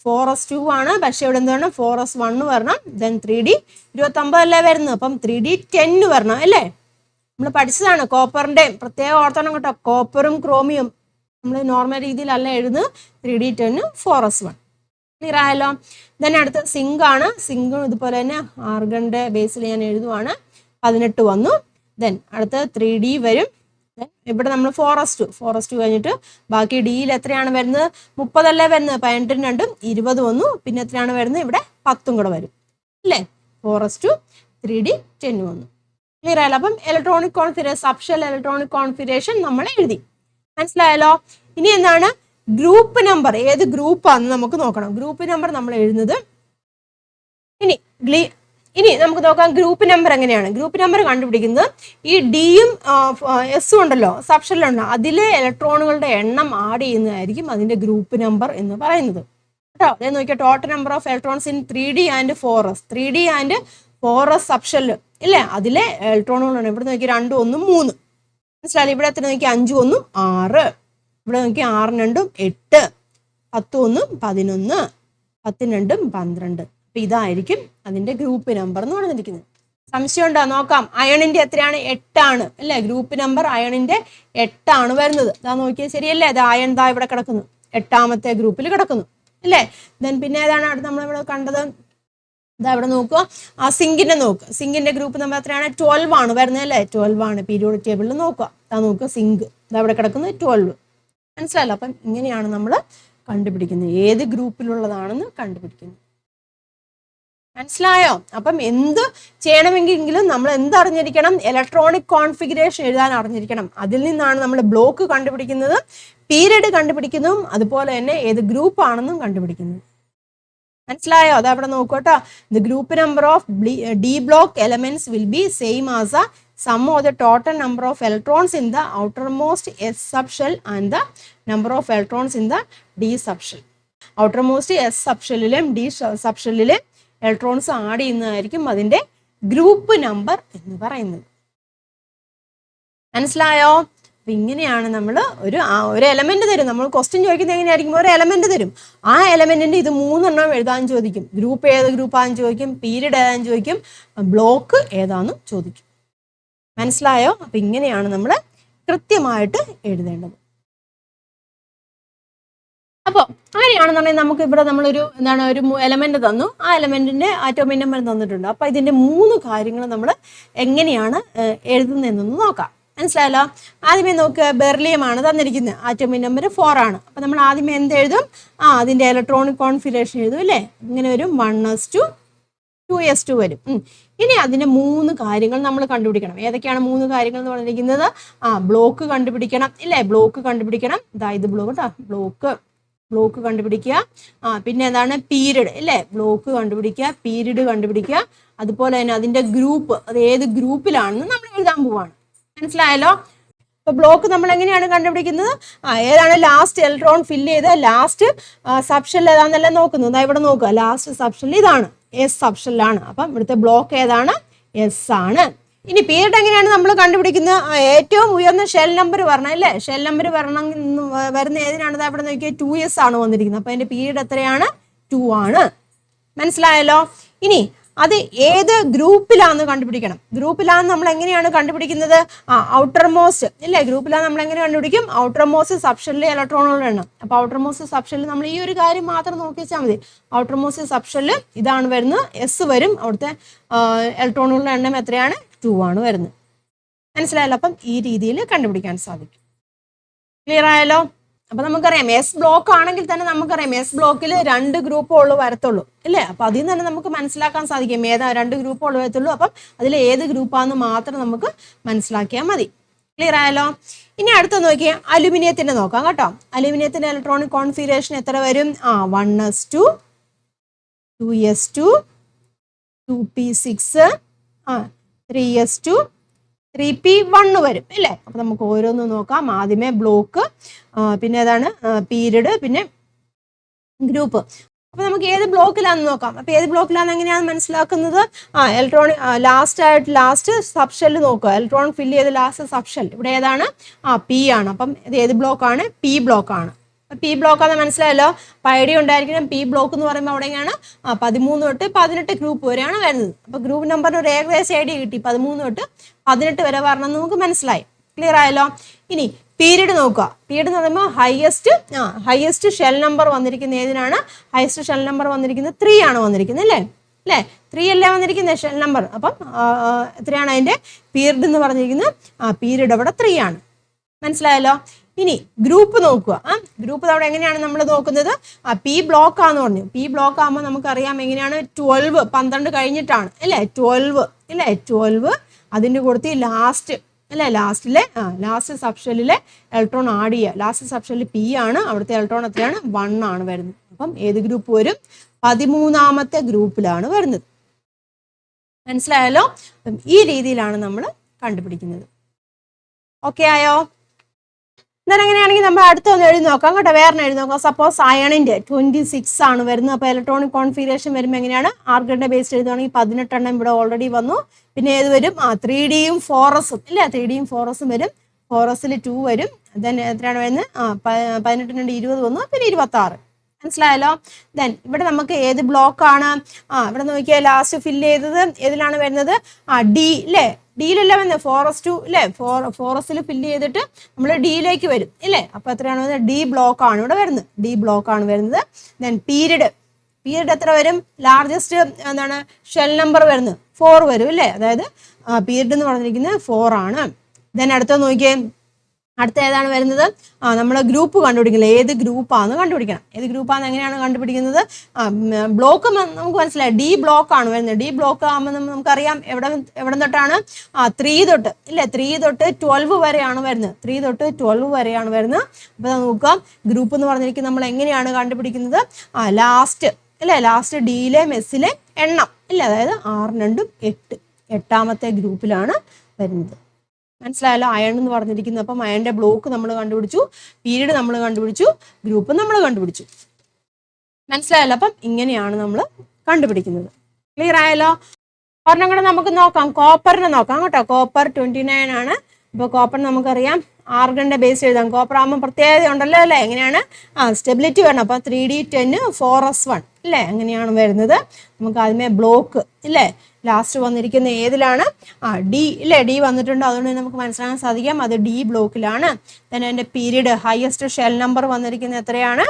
4s2 ആണ്. പക്ഷെ ഇവിടെ എന്ത് വേണം? 4s1 വരണം. ദെൻ 3D 29 അല്ലേ വരുന്നത്, അപ്പം 3D10 വരണം അല്ലേ. നമ്മൾ പഠിച്ചതാണ്. കോപ്പറിൻ്റെ പ്രത്യേക ഓർത്തണം കേട്ടോ. കോപ്പറും ക്രോമിയം നമ്മൾ നോർമൽ രീതിയിലല്ല എഴുതുന്നത്. 3D10 4s1. ക്ലിയർ ആയല്ലോ. ദെൻ അടുത്ത് സിങ്ക് ആണ്. സിങ്കും ഇതുപോലെ തന്നെ ആർഗണിൻ്റെ ബേസിൽ ഞാൻ എഴുതുവാണ്. 18 വന്നു. ദെൻ അടുത്ത് 3D വരും. ഇവിടെ നമ്മൾ 4s2 കഴിഞ്ഞിട്ട് ബാക്കി ഡിയിൽ എത്രയാണ് വരുന്നത്? 30 അല്ലേ വരുന്നത്. 18 20 വന്നു. പിന്നെ എത്രയാണ് വരുന്നത്? ഇവിടെ 10 കൂടെ വരും അല്ലേ. 4s2 3D10 വന്നു. ക്ലിയർ ആയല്ലോ. അപ്പം electronic configuration, subshell electronic configuration നമ്മൾ എഴുതി. മനസ്സിലായല്ലോ. ഇനി എന്താണ്? ഗ്രൂപ്പ് നമ്പർ ഏത് ഗ്രൂപ്പാണെന്ന് നമുക്ക് നോക്കണം. ഗ്രൂപ്പ് നമ്പർ നമ്മൾ എഴുതുന്നത് ഇനി നമുക്ക് നോക്കാം ഗ്രൂപ്പ് നമ്പർ എങ്ങനെയാണ്. ഗ്രൂപ്പ് നമ്പർ കണ്ടുപിടിക്കുന്നത് ഈ ഡിയും എസും ഉണ്ടല്ലോ, സബ്ഷെല്ലുണ്ട്, അതിലെ ഇലക്ട്രോണുകളുടെ എണ്ണം ആഡ് ചെയ്യുന്നതായിരിക്കും അതിന്റെ ഗ്രൂപ്പ് നമ്പർ എന്ന് പറയുന്നത് കേട്ടോ. അതേ നോക്കിയാൽ total number of electrons in 3D and 4s 3D and 4s subshell ഇല്ലേ, അതിലെ ഇലക്ട്രോണുകളാണ്. ഇവിടെ നോക്കി 2 1 3 മനസ്സിലായി. ഇവിടെ എത്ര നോക്കി? 5 1 6. ഇവിടെ നോക്കി 6 2 8, 10 1 11, 10 2 12. അപ്പൊ ഇതായിരിക്കും അതിന്റെ ഗ്രൂപ്പ് നമ്പർ എന്ന് പറഞ്ഞിരിക്കുന്നത്. സംശയം ഉണ്ടോ? നോക്കാം. അയണിന്റെ എത്രയാണ്? 8 ആണ് അല്ലേ. ഗ്രൂപ്പ് നമ്പർ അയണിന്റെ 8 ആണ് വരുന്നത്. ഇതാ നോക്കിയാൽ ശരിയല്ലേ. അത് അയൺ ദാ ഇവിടെ കിടക്കുന്നു, 8ാമത്തെ ഗ്രൂപ്പിൽ കിടക്കുന്നു അല്ലേ. ദെൻ പിന്നെ ഏതാണ് അടുത്ത് നമ്മളിവിടെ കണ്ടത്? ഇതാ ഇവിടെ നോക്കുക. സിങ്കിന്റെ നോക്കുക. സിങ്കിന്റെ ഗ്രൂപ്പ് നമ്പർ എത്രയാണ്? 12 ആണ് വരുന്നത് അല്ലേ. 12 ആണ് പീരിയോഡിക് ടേബിളിൽ നോക്കുക. ഇതാ നോക്കുക, സിങ്ക് ഇതാ ഇവിടെ കിടക്കുന്നത് 12. മനസ്സിലായല്ലോ. അപ്പം ഇങ്ങനെയാണ് നമ്മൾ കണ്ടുപിടിക്കുന്നത്, ഏത് ഗ്രൂപ്പിലുള്ളതാണെന്ന് കണ്ടുപിടിക്കുന്നത്. മനസ്സിലായോ? അപ്പം എന്ത് ചെയ്യണമെങ്കിലും നമ്മൾ എന്തറിഞ്ഞിരിക്കണം? ഇലക്ട്രോണിക് കോൺഫിഗറേഷൻ എഴുതാൻ അറിഞ്ഞിരിക്കണം. അതിൽ നിന്നാണ് നമ്മൾ ബ്ലോക്ക് കണ്ടുപിടിക്കുന്നത്, പീരീഡ് കണ്ടുപിടിക്കുന്നതും അതുപോലെ തന്നെ ഏത് ഗ്രൂപ്പ് ആണെന്നും കണ്ടുപിടിക്കുന്നത്. മനസ്സിലായോ? അത് അവിടെ നോക്കട്ടോ. The group number of d block elements will be same as a sum of the total number of electrons in the outermost S subshell and the number of electrons in the D subshell. outermost S subshellilem D subshellilem electrons add ചെയ്യുന്നതായിരിക്കും അതിന്റെ group number എന്ന് പറയുന്നത്. മനസ്സിലായോ? അപ്പൊ ഇങ്ങനെയാണ് നമ്മൾ ഒരു element തരും. നമ്മൾ ക്വസ്റ്റ്യൻ ചോദിക്കുന്നത് എങ്ങനെയായിരിക്കും? ഒരു എലമെന്റ് തരും. ആ എലമെന്റിന്റെ ഇത് 3 എണ്ണം എഴുതാൻ ചോദിക്കും. ഗ്രൂപ്പ് ഏത് ഗ്രൂപ്പാന്ന് ചോദിക്കും, പീരീഡ് ഏതാന്ന് ചോദിക്കും, ബ്ലോക്ക് ഏതാന്ന് ചോദിക്കും. മനസ്സിലായോ? അപ്പൊ ഇങ്ങനെയാണ് നമ്മൾ കൃത്യമായിട്ട് എഴുതേണ്ടത്. അപ്പോൾ അങ്ങനെയാണെന്നുണ്ടെങ്കിൽ നമുക്ക് ഇവിടെ നമ്മളൊരു ഒരു എലമെന്റ് തന്നു. ആ എലമെന്റിന്റെ ആറ്റോമിക് നമ്പർ തന്നിട്ടുണ്ട്. അപ്പൊ ഇതിന്റെ 3 കാര്യങ്ങൾ നമ്മൾ എങ്ങനെയാണ് എഴുതുന്നതെന്നൊന്ന് നോക്കാം. മനസ്സിലായല്ലോ? ആദ്യമേ നോക്കുക, ബെർലിയം ആണ് തന്നിരിക്കുന്നത്. ആറ്റോമിക് നമ്പർ 4 ആണ്. അപ്പൊ നമ്മൾ ആദ്യമേ എന്ത് എഴുതും? അതിന്റെ ഇലക്ട്രോണിക് കോൺഫിഗറേഷൻ എഴുതും അല്ലേ. ഇങ്ങനെ വരും 1s2 2s2 വരും. ഇനി അതിന്റെ 3 കാര്യങ്ങൾ നമ്മൾ കണ്ടുപിടിക്കണം. ഏതൊക്കെയാണ് 3 കാര്യങ്ങൾ എന്ന് പറഞ്ഞിരിക്കുന്നത്? ബ്ലോക്ക് കണ്ടുപിടിക്കണം ഇല്ലേ. ബ്ലോക്ക് കണ്ടുപിടിക്കണം. ഇത് ബ്ലോക്ക് കണ്ടുപിടിക്കുക. പിന്നെ എന്താണ്? പീരീഡ് അല്ലേ. ബ്ലോക്ക് കണ്ടുപിടിക്കുക, പീരീഡ് കണ്ടുപിടിക്കുക. അതുപോലെ തന്നെ അതിന്റെ ഗ്രൂപ്പ്, അത് ഏത് ഗ്രൂപ്പിലാണെന്ന് നമ്മൾ എഴുതാൻ പോവാണ്. മനസ്സിലായല്ലോ? അപ്പൊ ബ്ലോക്ക് നമ്മൾ എങ്ങനെയാണ് കണ്ടുപിടിക്കുന്നത്? ഏതാണ് ലാസ്റ്റ് ഇലക്ട്രോൺ ഫില്ല് ചെയ്ത് ലാസ്റ്റ് സബ്ഷെൽ ഏതാണെന്നല്ല നോക്കുന്നത്. ഇവിടെ നോക്കുക, ലാസ്റ്റ് സബ്ഷെൽ ഇതാണ്, എസ് സബ്ഷെല്ലാണ്. അപ്പം ഇവിടുത്തെ ബ്ലോക്ക് ഏതാണ്? എസ് ആണ്. ഇനി പീരീഡ് എങ്ങനെയാണ് നമ്മൾ കണ്ടുപിടിക്കുന്നത്? ഏറ്റവും ഉയർന്ന ഷെൽ നമ്പർ വരണം അല്ലേ. ഷെൽ നമ്പർ വരുന്ന ഏതിനാണ്? അവിടെ നോക്കിയാൽ 2s ആണ് വന്നിരിക്കുന്നത്. അപ്പൊ അതിന്റെ പീരീഡ് എത്രയാണ്? 2 ആണ്. മനസ്സിലായല്ലോ? ഇനി അത് ഏത് ഗ്രൂപ്പിലാണെന്ന് കണ്ടുപിടിക്കണം. ഗ്രൂപ്പിലാണെന്ന് നമ്മൾ എങ്ങനെയാണ് കണ്ടുപിടിക്കുന്നത്? ഔട്ടർ മോസ്റ്റ് ഇല്ലേ, ഗ്രൂപ്പിലാണ് നമ്മൾ എങ്ങനെ കണ്ടുപിടിക്കും? ഔട്ടർ മോസ്റ്റ് സബ്ഷെല്ലിലെ ഇലക്ട്രോണുകളുടെ എണ്ണം. അപ്പോൾ ഔട്ടർ മോസ്റ്റ് സബ്ഷെല്ലിൽ നമ്മൾ ഈ ഒരു കാര്യം മാത്രം നോക്കി വെച്ചാൽ മതി. ഔട്ടർ മോസ്റ്റ് സബ്ഷെല്ലിൽ ഇതാണ് വരുന്നത്, എസ് വരും. അവിടുത്തെ ഇലക്ട്രോണുകളുടെ എണ്ണം എത്രയാണ്? 2 ആണ് വരുന്നത്. മനസ്സിലായല്ലോ? അപ്പം ഈ രീതിയിൽ കണ്ടുപിടിക്കാൻ സാധിക്കും. ക്ലിയർ ആയല്ലോ? അപ്പൊ നമുക്കറിയാം എസ് ബ്ലോക്ക് ആണെങ്കിൽ തന്നെ നമുക്കറിയാം എസ് ബ്ലോക്കിൽ 2 ഗ്രൂപ്പുള്ളൂ വരത്തുള്ളൂ ഇല്ലേ. അപ്പൊ അതിൽ നിന്ന് തന്നെ നമുക്ക് മനസ്സിലാക്കാൻ സാധിക്കും ഏതാ 2 ഗ്രൂപ്പുള്ളൂ വരത്തുള്ളൂ. അപ്പം അതിൽ ഏത് ഗ്രൂപ്പാന്ന് മാത്രം നമുക്ക് മനസ്സിലാക്കിയാൽ മതി. ക്ലിയർ ആയല്ലോ? ഇനി അടുത്ത നോക്കിയാൽ അലുമിനിയത്തിന്റെ നോക്കാം കേട്ടോ. അലുമിനിയത്തിന്റെ ഇലക്ട്രോണിക് കോൺഫിഗറേഷൻ എത്ര വരും? 1s2, 2s2, 2p6, 3s2, 3p1 വരും ഇല്ലേ. അപ്പൊ നമുക്ക് ഓരോന്ന് നോക്കാം. ആദ്യമേ ബ്ലോക്ക്, പിന്നെ ഏതാണ് പീരീഡ്, പിന്നെ ഗ്രൂപ്പ്. അപ്പൊ നമുക്ക് ഏത് ബ്ലോക്കിലാന്ന് നോക്കാം. അപ്പൊ ഏത് ബ്ലോക്കിലാന്ന് എങ്ങനെയാണ് മനസ്സിലാക്കുന്നത്? ഇലക്ട്രോണിക് ലാസ്റ്റ് സബ്ഷെല്ല് നോക്കുക. ഇലക്ട്രോൺ ഫില്ല് ചെയ്ത് ലാസ്റ്റ് സബ്ഷെൽ ഇവിടെ ഏതാണ്? പി ആണ്. അപ്പം ഇത് ഏത് ബ്ലോക്കാണ്? പി ബ്ലോക്കാണ്. പി ബ്ലോക്ക് ആണെന്ന് മനസ്സിലായല്ലോ. അപ്പൊ ഐഡിയ ഉണ്ടായിരിക്കണം. പി ബ്ലോക്ക് എന്ന് പറയുമ്പോൾ അവിടെയാണ് 13 തൊട്ട് 18 ഗ്രൂപ്പ് വരെയാണ് വരുന്നത്. അപ്പൊ ഗ്രൂപ്പ് നമ്പറിന് ഒരു ഏകദേശം ഐഡിയ കിട്ടി. 13 തൊട്ട് 18 വരെ വരണം നമുക്ക് മനസ്സിലായി. ക്ലിയർ ആയല്ലോ? ഇനി പീരീഡ് നോക്കുക. പീരീഡ് എന്ന് പറയുമ്പോൾ ഹയസ്റ്റ് ഷെൽ നമ്പർ വന്നിരിക്കുന്ന ഏതിനാണ്? ഹയസ്റ്റ് ഷെൽ നമ്പർ വന്നിരിക്കുന്നത് 3 ആണ് വന്നിരിക്കുന്നത് അല്ലേ. 3 അല്ലേ വന്നിരിക്കുന്നത് ഷെൽ നമ്പർ. അപ്പം എത്രയാണ് അതിന്റെ പീരീഡ് എന്ന് പറഞ്ഞിരിക്കുന്നത്? പീരീഡ് അവിടെ 3 ആണ്. മനസ്സിലായല്ലോ? ഇനി ഗ്രൂപ്പ് നോക്കുക. ഗ്രൂപ്പ് അവിടെ എങ്ങനെയാണ് നമ്മൾ നോക്കുന്നത്? പി ബ്ലോക്ക് ആണെന്ന് പറഞ്ഞു. പി ബ്ലോക്ക് ആകുമ്പോൾ നമുക്കറിയാം എങ്ങനെയാണ്? 12 കഴിഞ്ഞിട്ടാണ് അല്ലേ. 12 അതിൻ്റെ കൊടുത്ത് ലാസ്റ്റ് അല്ലേ, ലാസ്റ്റ് സബ്ഷെല്ലിലെ ഇലക്ട്രോൺ ആഡ് ചെയ്യുക. ലാസ്റ്റ് സബ്ഷെല്ലിൽ പി ആണ്, അവിടുത്തെ ഇലക്ട്രോൺ എത്രയാണ്? 1 ആണ് വരുന്നത്. അപ്പം ഏത് ഗ്രൂപ്പ് വരും? 13ാമത്തെ ഗ്രൂപ്പിലാണ് വരുന്നത്. മനസ്സിലായല്ലോ? അപ്പം ഈ രീതിയിലാണ് നമ്മൾ കണ്ടുപിടിക്കുന്നത്. ഓക്കെ ആയോ? എന്നാൽ അങ്ങനെയാണെങ്കിൽ നമ്മൾ അടുത്തൊന്ന് എഴുതി നോക്കാം കേട്ടോ. വേറെ എഴുതി നോക്കാം. സപ്പോസ് അയണിന്റെ 26 ആണ് വരുന്നത്. അപ്പോൾ ഇലക്ട്രോണിക് കോൺഫിഗറേഷൻ വരുമ്പോൾ എങ്ങനെയാണ്? ആർഗണിന്റെ ബേസ് എഴുതുകയാണെങ്കിൽ 18 എണ്ണം ഇവിടെ ഓൾറെഡി വന്നു. പിന്നെ ഏത് വരും? 3Dയും 4sഉം ഇല്ല. 3Dയും 4sഉം വരും. 4sൽ 2 വരും. ദെൻ എത്രയാണ് വരുന്നത്? 18 20 വന്നു. പിന്നെ 26. മനസ്സിലായല്ലോ? ദെൻ ഇവിടെ നമുക്ക് ഏത് ബ്ലോക്കാണ്? ഇവിടെ നോക്കിയാൽ ലാസ്റ്റ് ഫില്ല് ചെയ്തത് ഏതിലാണ് വരുന്നത്? ഡി ഇല്ലേ. ഡിയിലല്ല വരുന്നത് 4s2 ഇല്ലേ. 4sൽ ഫില്ല് ചെയ്തിട്ട് നമ്മൾ ഡിയിലേക്ക് വരും ഇല്ലേ. അപ്പൊ എത്രയാണ് വരുന്നത്? ഡി ബ്ലോക്ക് ആണ് ഇവിടെ വരുന്നത്. ഡി ബ്ലോക്ക് ആണ് വരുന്നത്. ദെൻ പീരീഡ് എത്ര വരും? ലാർജസ്റ്റ് എന്താണ് ഷെൽ നമ്പർ വരുന്നത്? 4 വരും ഇല്ലേ. അതായത് പീരീഡ് എന്ന് പറഞ്ഞിരിക്കുന്നത് 4 ആണ്. ദെൻ അടുത്ത നോക്കിയേ, അടുത്ത ഏതാണ് വരുന്നത്? നമ്മൾ ഗ്രൂപ്പ് കണ്ടുപിടിക്കില്ല. ഏത് ഗ്രൂപ്പാന്ന് കണ്ടുപിടിക്കണം. ഏത് ഗ്രൂപ്പാന്ന് എങ്ങനെയാണ് കണ്ടുപിടിക്കുന്നത്? ബ്ലോക്ക് നമുക്ക് മനസ്സിലായി. ഡി ബ്ലോക്ക് ആണ് വരുന്നത്. ഡി ബ്ലോക്ക് ആകുമ്പോൾ നമുക്കറിയാം എവിടെ തൊട്ടാണ്? 3 തൊട്ട് ഇല്ലേ. 3 തൊട്ട് 12 വരെയാണ് വരുന്നത്. 3 തൊട്ട് 12 വരെയാണ് വരുന്നത്. അപ്പൊ നോക്കാം ഗ്രൂപ്പ് എന്ന് പറഞ്ഞിരിക്കുന്നത് നമ്മൾ എങ്ങനെയാണ് കണ്ടുപിടിക്കുന്നത്? ലാസ്റ്റ് അല്ലേ. ലാസ്റ്റ് ഡിയിലെയും എസ്സിലെ എണ്ണം ഇല്ല. അതായത് 6 2 8ാമത്തെ ഗ്രൂപ്പിലാണ് വരുന്നത്. മനസ്സിലായല്ലോ? അയൺ എന്ന് പറഞ്ഞിരിക്കുന്നത്. അപ്പം അയണിന്റെ ബ്ലോക്ക് നമ്മൾ കണ്ടുപിടിച്ചു, പീരീഡ് നമ്മൾ കണ്ടുപിടിച്ചു, ഗ്രൂപ്പ് നമ്മൾ കണ്ടുപിടിച്ചു. മനസ്സിലായല്ലോ? അപ്പം ഇങ്ങനെയാണ് നമ്മൾ കണ്ടുപിടിക്കുന്നത്. ക്ലിയർ ആയല്ലോ? ഒരെണ്ണം കൂടെ നമുക്ക് നോക്കാം. കോപ്പറിനെ നോക്കാം കേട്ടോ. കോപ്പർ 29 ആണ്. അപ്പോൾ കോപ്പർ നമുക്കറിയാം ആർഗണിന്റെ ബേസ് എഴുതാം. കോപ്പർ ആകുമ്പോൾ പ്രത്യേകത ഉണ്ടല്ലോ അല്ലേ. എങ്ങനെയാണ്? സ്റ്റെബിലിറ്റി വരണം. അപ്പോൾ 3D10 4s1 അല്ലേ. അങ്ങനെയാണ് വരുന്നത്. നമുക്ക് ആദ്യമേ ബ്ലോക്ക് ഇല്ലേ. ലാസ്റ്റ് വന്നിരിക്കുന്ന ഏതിലാണ്? ഡി ഇല്ലേ. ഡി വന്നിട്ടുണ്ട്. അതുകൊണ്ട് നമുക്ക് മനസ്സിലാക്കാൻ സാധിക്കാം അത് ഡി ബ്ലോക്കിലാണ്. then അതിന്റെ പീരീഡ് ഹയസ്റ്റ് ഷെൽ നമ്പർ വന്നിരിക്കുന്നത് എത്രയാണ്?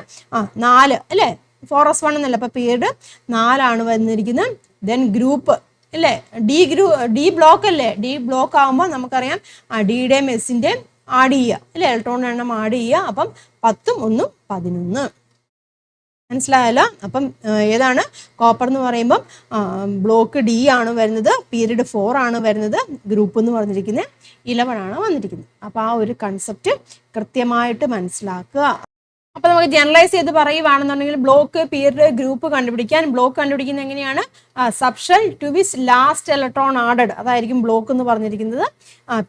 4 അല്ലേ. 4s1 എന്നല്ല. അപ്പൊ പീരീഡ് 4 ആണ് വന്നിരിക്കുന്നത്. ദെൻ ഗ്രൂപ്പ് അല്ലേ. ഡി ബ്ലോക്ക് അല്ലേ. ഡി ബ്ലോക്ക് ആകുമ്പോൾ നമുക്കറിയാം ഡിയുടെയും എസിന്റെയും ആഡ് ചെയ്യുക അല്ലേ. ഇലക്ട്രോൺ എണ്ണം ആഡ് ചെയ്യുക. അപ്പം 10 1 11. മനസ്സിലായല്ലോ? അപ്പം ഏതാണ്? കോപ്പർ എന്ന് പറയുമ്പം ബ്ലോക്ക് ഡി ആണ് വരുന്നത്. പീരീഡ് 4 ആണ് വരുന്നത്. ഗ്രൂപ്പ് എന്ന് പറഞ്ഞിരിക്കുന്നത് 11 ആണ് വന്നിരിക്കുന്നത്. അപ്പോൾ ആ ഒരു കൺസെപ്റ്റ് കൃത്യമായിട്ട് മനസ്സിലാക്കുക. അപ്പോൾ നമുക്ക് ജനറലൈസ് ചെയ്ത് പറയുവാണെന്നുണ്ടെങ്കിൽ ബ്ലോക്ക്, പീരീഡ്, ഗ്രൂപ്പ് കണ്ടുപിടിക്കാൻ ബ്ലോക്ക് കണ്ടുപിടിക്കുന്നത് എങ്ങനെയാണ്? Subshell to which last electron added, അതായിരിക്കും ബ്ലോക്ക് എന്ന് പറഞ്ഞിരിക്കുന്നത്.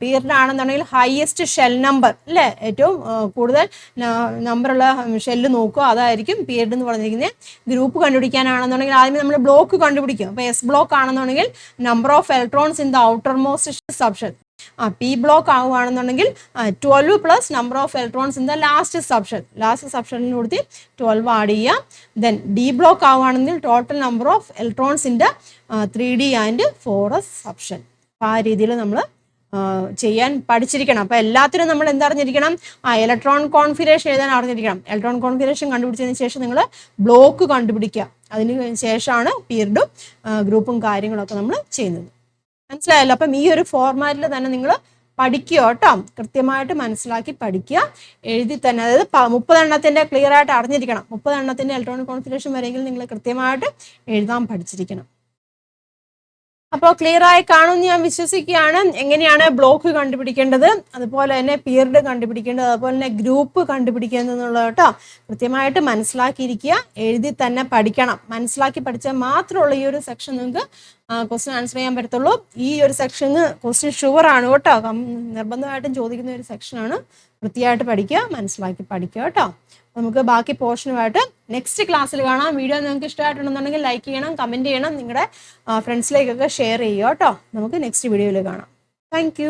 പീരീഡ് ആണെന്നുണ്ടെങ്കിൽ ഹയസ്റ്റ് ഷെൽ നമ്പർ അല്ലേ. ഏറ്റവും കൂടുതൽ നമ്പറുള്ള ഷെല്ല് നോക്കുക, അതായിരിക്കും പീരീഡ് എന്ന് പറഞ്ഞിരിക്കുന്നത്. ഗ്രൂപ്പ് കണ്ടുപിടിക്കാനാണെന്നുണ്ടെങ്കിൽ ആദ്യമേ നമ്മൾ ബ്ലോക്ക് കണ്ടുപിടിക്കും. അപ്പോൾ എസ് ബ്ലോക്ക് ആണെന്നുണ്ടെങ്കിൽ number of electrons in the outermost subshell. P block ആവുകയാണെന്നുണ്ടെങ്കിൽ 12 plus number of electrons in the last സബ്ഷനിൽ കൊടുത്ത് 12 ആഡ് ചെയ്യാം. ദെൻ ഡി ബ്ലോക്ക് ആവുകയാണെങ്കിൽ total number of electrons in the 3D and 4s subshell. അപ്പം ആ രീതിയിൽ നമ്മൾ ചെയ്യാൻ പഠിച്ചിരിക്കണം. അപ്പം എല്ലാത്തിനും നമ്മൾ എന്തറിഞ്ഞിരിക്കണം? ഇലക്ട്രോൺ കോൺഫിഗറേഷൻ എഴുതാൻ അറിഞ്ഞിരിക്കണം. ഇലക്ട്രോൺ കോൺഫിഗറേഷൻ കണ്ടുപിടിച്ചതിന് ശേഷം നിങ്ങൾ ബ്ലോക്ക് കണ്ടുപിടിക്കുക. അതിന് ശേഷമാണ് പീരിയഡും ഗ്രൂപ്പും കാര്യങ്ങളൊക്കെ നമ്മൾ ചെയ്യുന്നത്. മനസ്സിലായല്ലോ? അപ്പം ഈ ഒരു ഫോർമാറ്റിൽ തന്നെ നിങ്ങൾ പഠിക്കുക കേട്ടോ. കൃത്യമായിട്ട് മനസ്സിലാക്കി പഠിക്കുക. എഴുതി തന്നെ, അതായത് 30 എണ്ണത്തിൻ്റെ ക്ലിയർ ആയിട്ട് അറിഞ്ഞിരിക്കണം. 30 എണ്ണത്തിൻ്റെ ഇലക്ട്രോൺ കോൺഫിഗറേഷൻ വരെയെങ്കിലും നിങ്ങൾ കൃത്യമായിട്ട് എഴുതാൻ പഠിച്ചിരിക്കണം. അപ്പോൾ ക്ലിയർ ആയി കാണുമെന്ന് ഞാൻ വിശ്വസിക്കുകയാണ്. എങ്ങനെയാണ് ബ്ലോക്ക് കണ്ടുപിടിക്കേണ്ടത്, അതുപോലെ തന്നെ പീരിയഡ് കണ്ടുപിടിക്കേണ്ടത്, അതുപോലെ തന്നെ ഗ്രൂപ്പ് കണ്ടുപിടിക്കേണ്ടത് എന്നുള്ളത് കേട്ടോ. കൃത്യമായിട്ട് മനസ്സിലാക്കിയിരിക്കുക. എഴുതി തന്നെ പഠിക്കണം. മനസ്സിലാക്കി പഠിച്ചാൽ മാത്രമുള്ള ഈ ഒരു സെക്ഷൻ നിങ്ങൾക്ക് ക്വസ്റ്റ്യൻ ആൻസർ ചെയ്യാൻ പറ്റത്തുള്ളൂ. ഈ ഒരു സെക്ഷന് ക്വസ്റ്റ്യൻ ഷുവറാണ് കേട്ടോ. നിർബന്ധമായിട്ടും ചോദിക്കുന്ന ഒരു സെക്ഷനാണ്. വൃത്തിയായിട്ട് പഠിക്കുക, മനസ്സിലാക്കി പഠിക്കുക കേട്ടോ. നമുക്ക് ബാക്കി പോർഷനുമായിട്ട് നെക്സ്റ്റ് ക്ലാസ്സിൽ കാണാം. വീഡിയോ നിങ്ങൾക്ക് ഇഷ്ടമായിട്ടുണ്ടെന്നുണ്ടെങ്കിൽ ലൈക്ക് ചെയ്യണം, കമൻറ്റ് ചെയ്യണം, നിങ്ങളുടെ ഫ്രണ്ട്സിലേക്കൊക്കെ ഷെയർ ചെയ്യുക കേട്ടോ. നമുക്ക് നെക്സ്റ്റ് വീഡിയോയിൽ കാണാം. താങ്ക്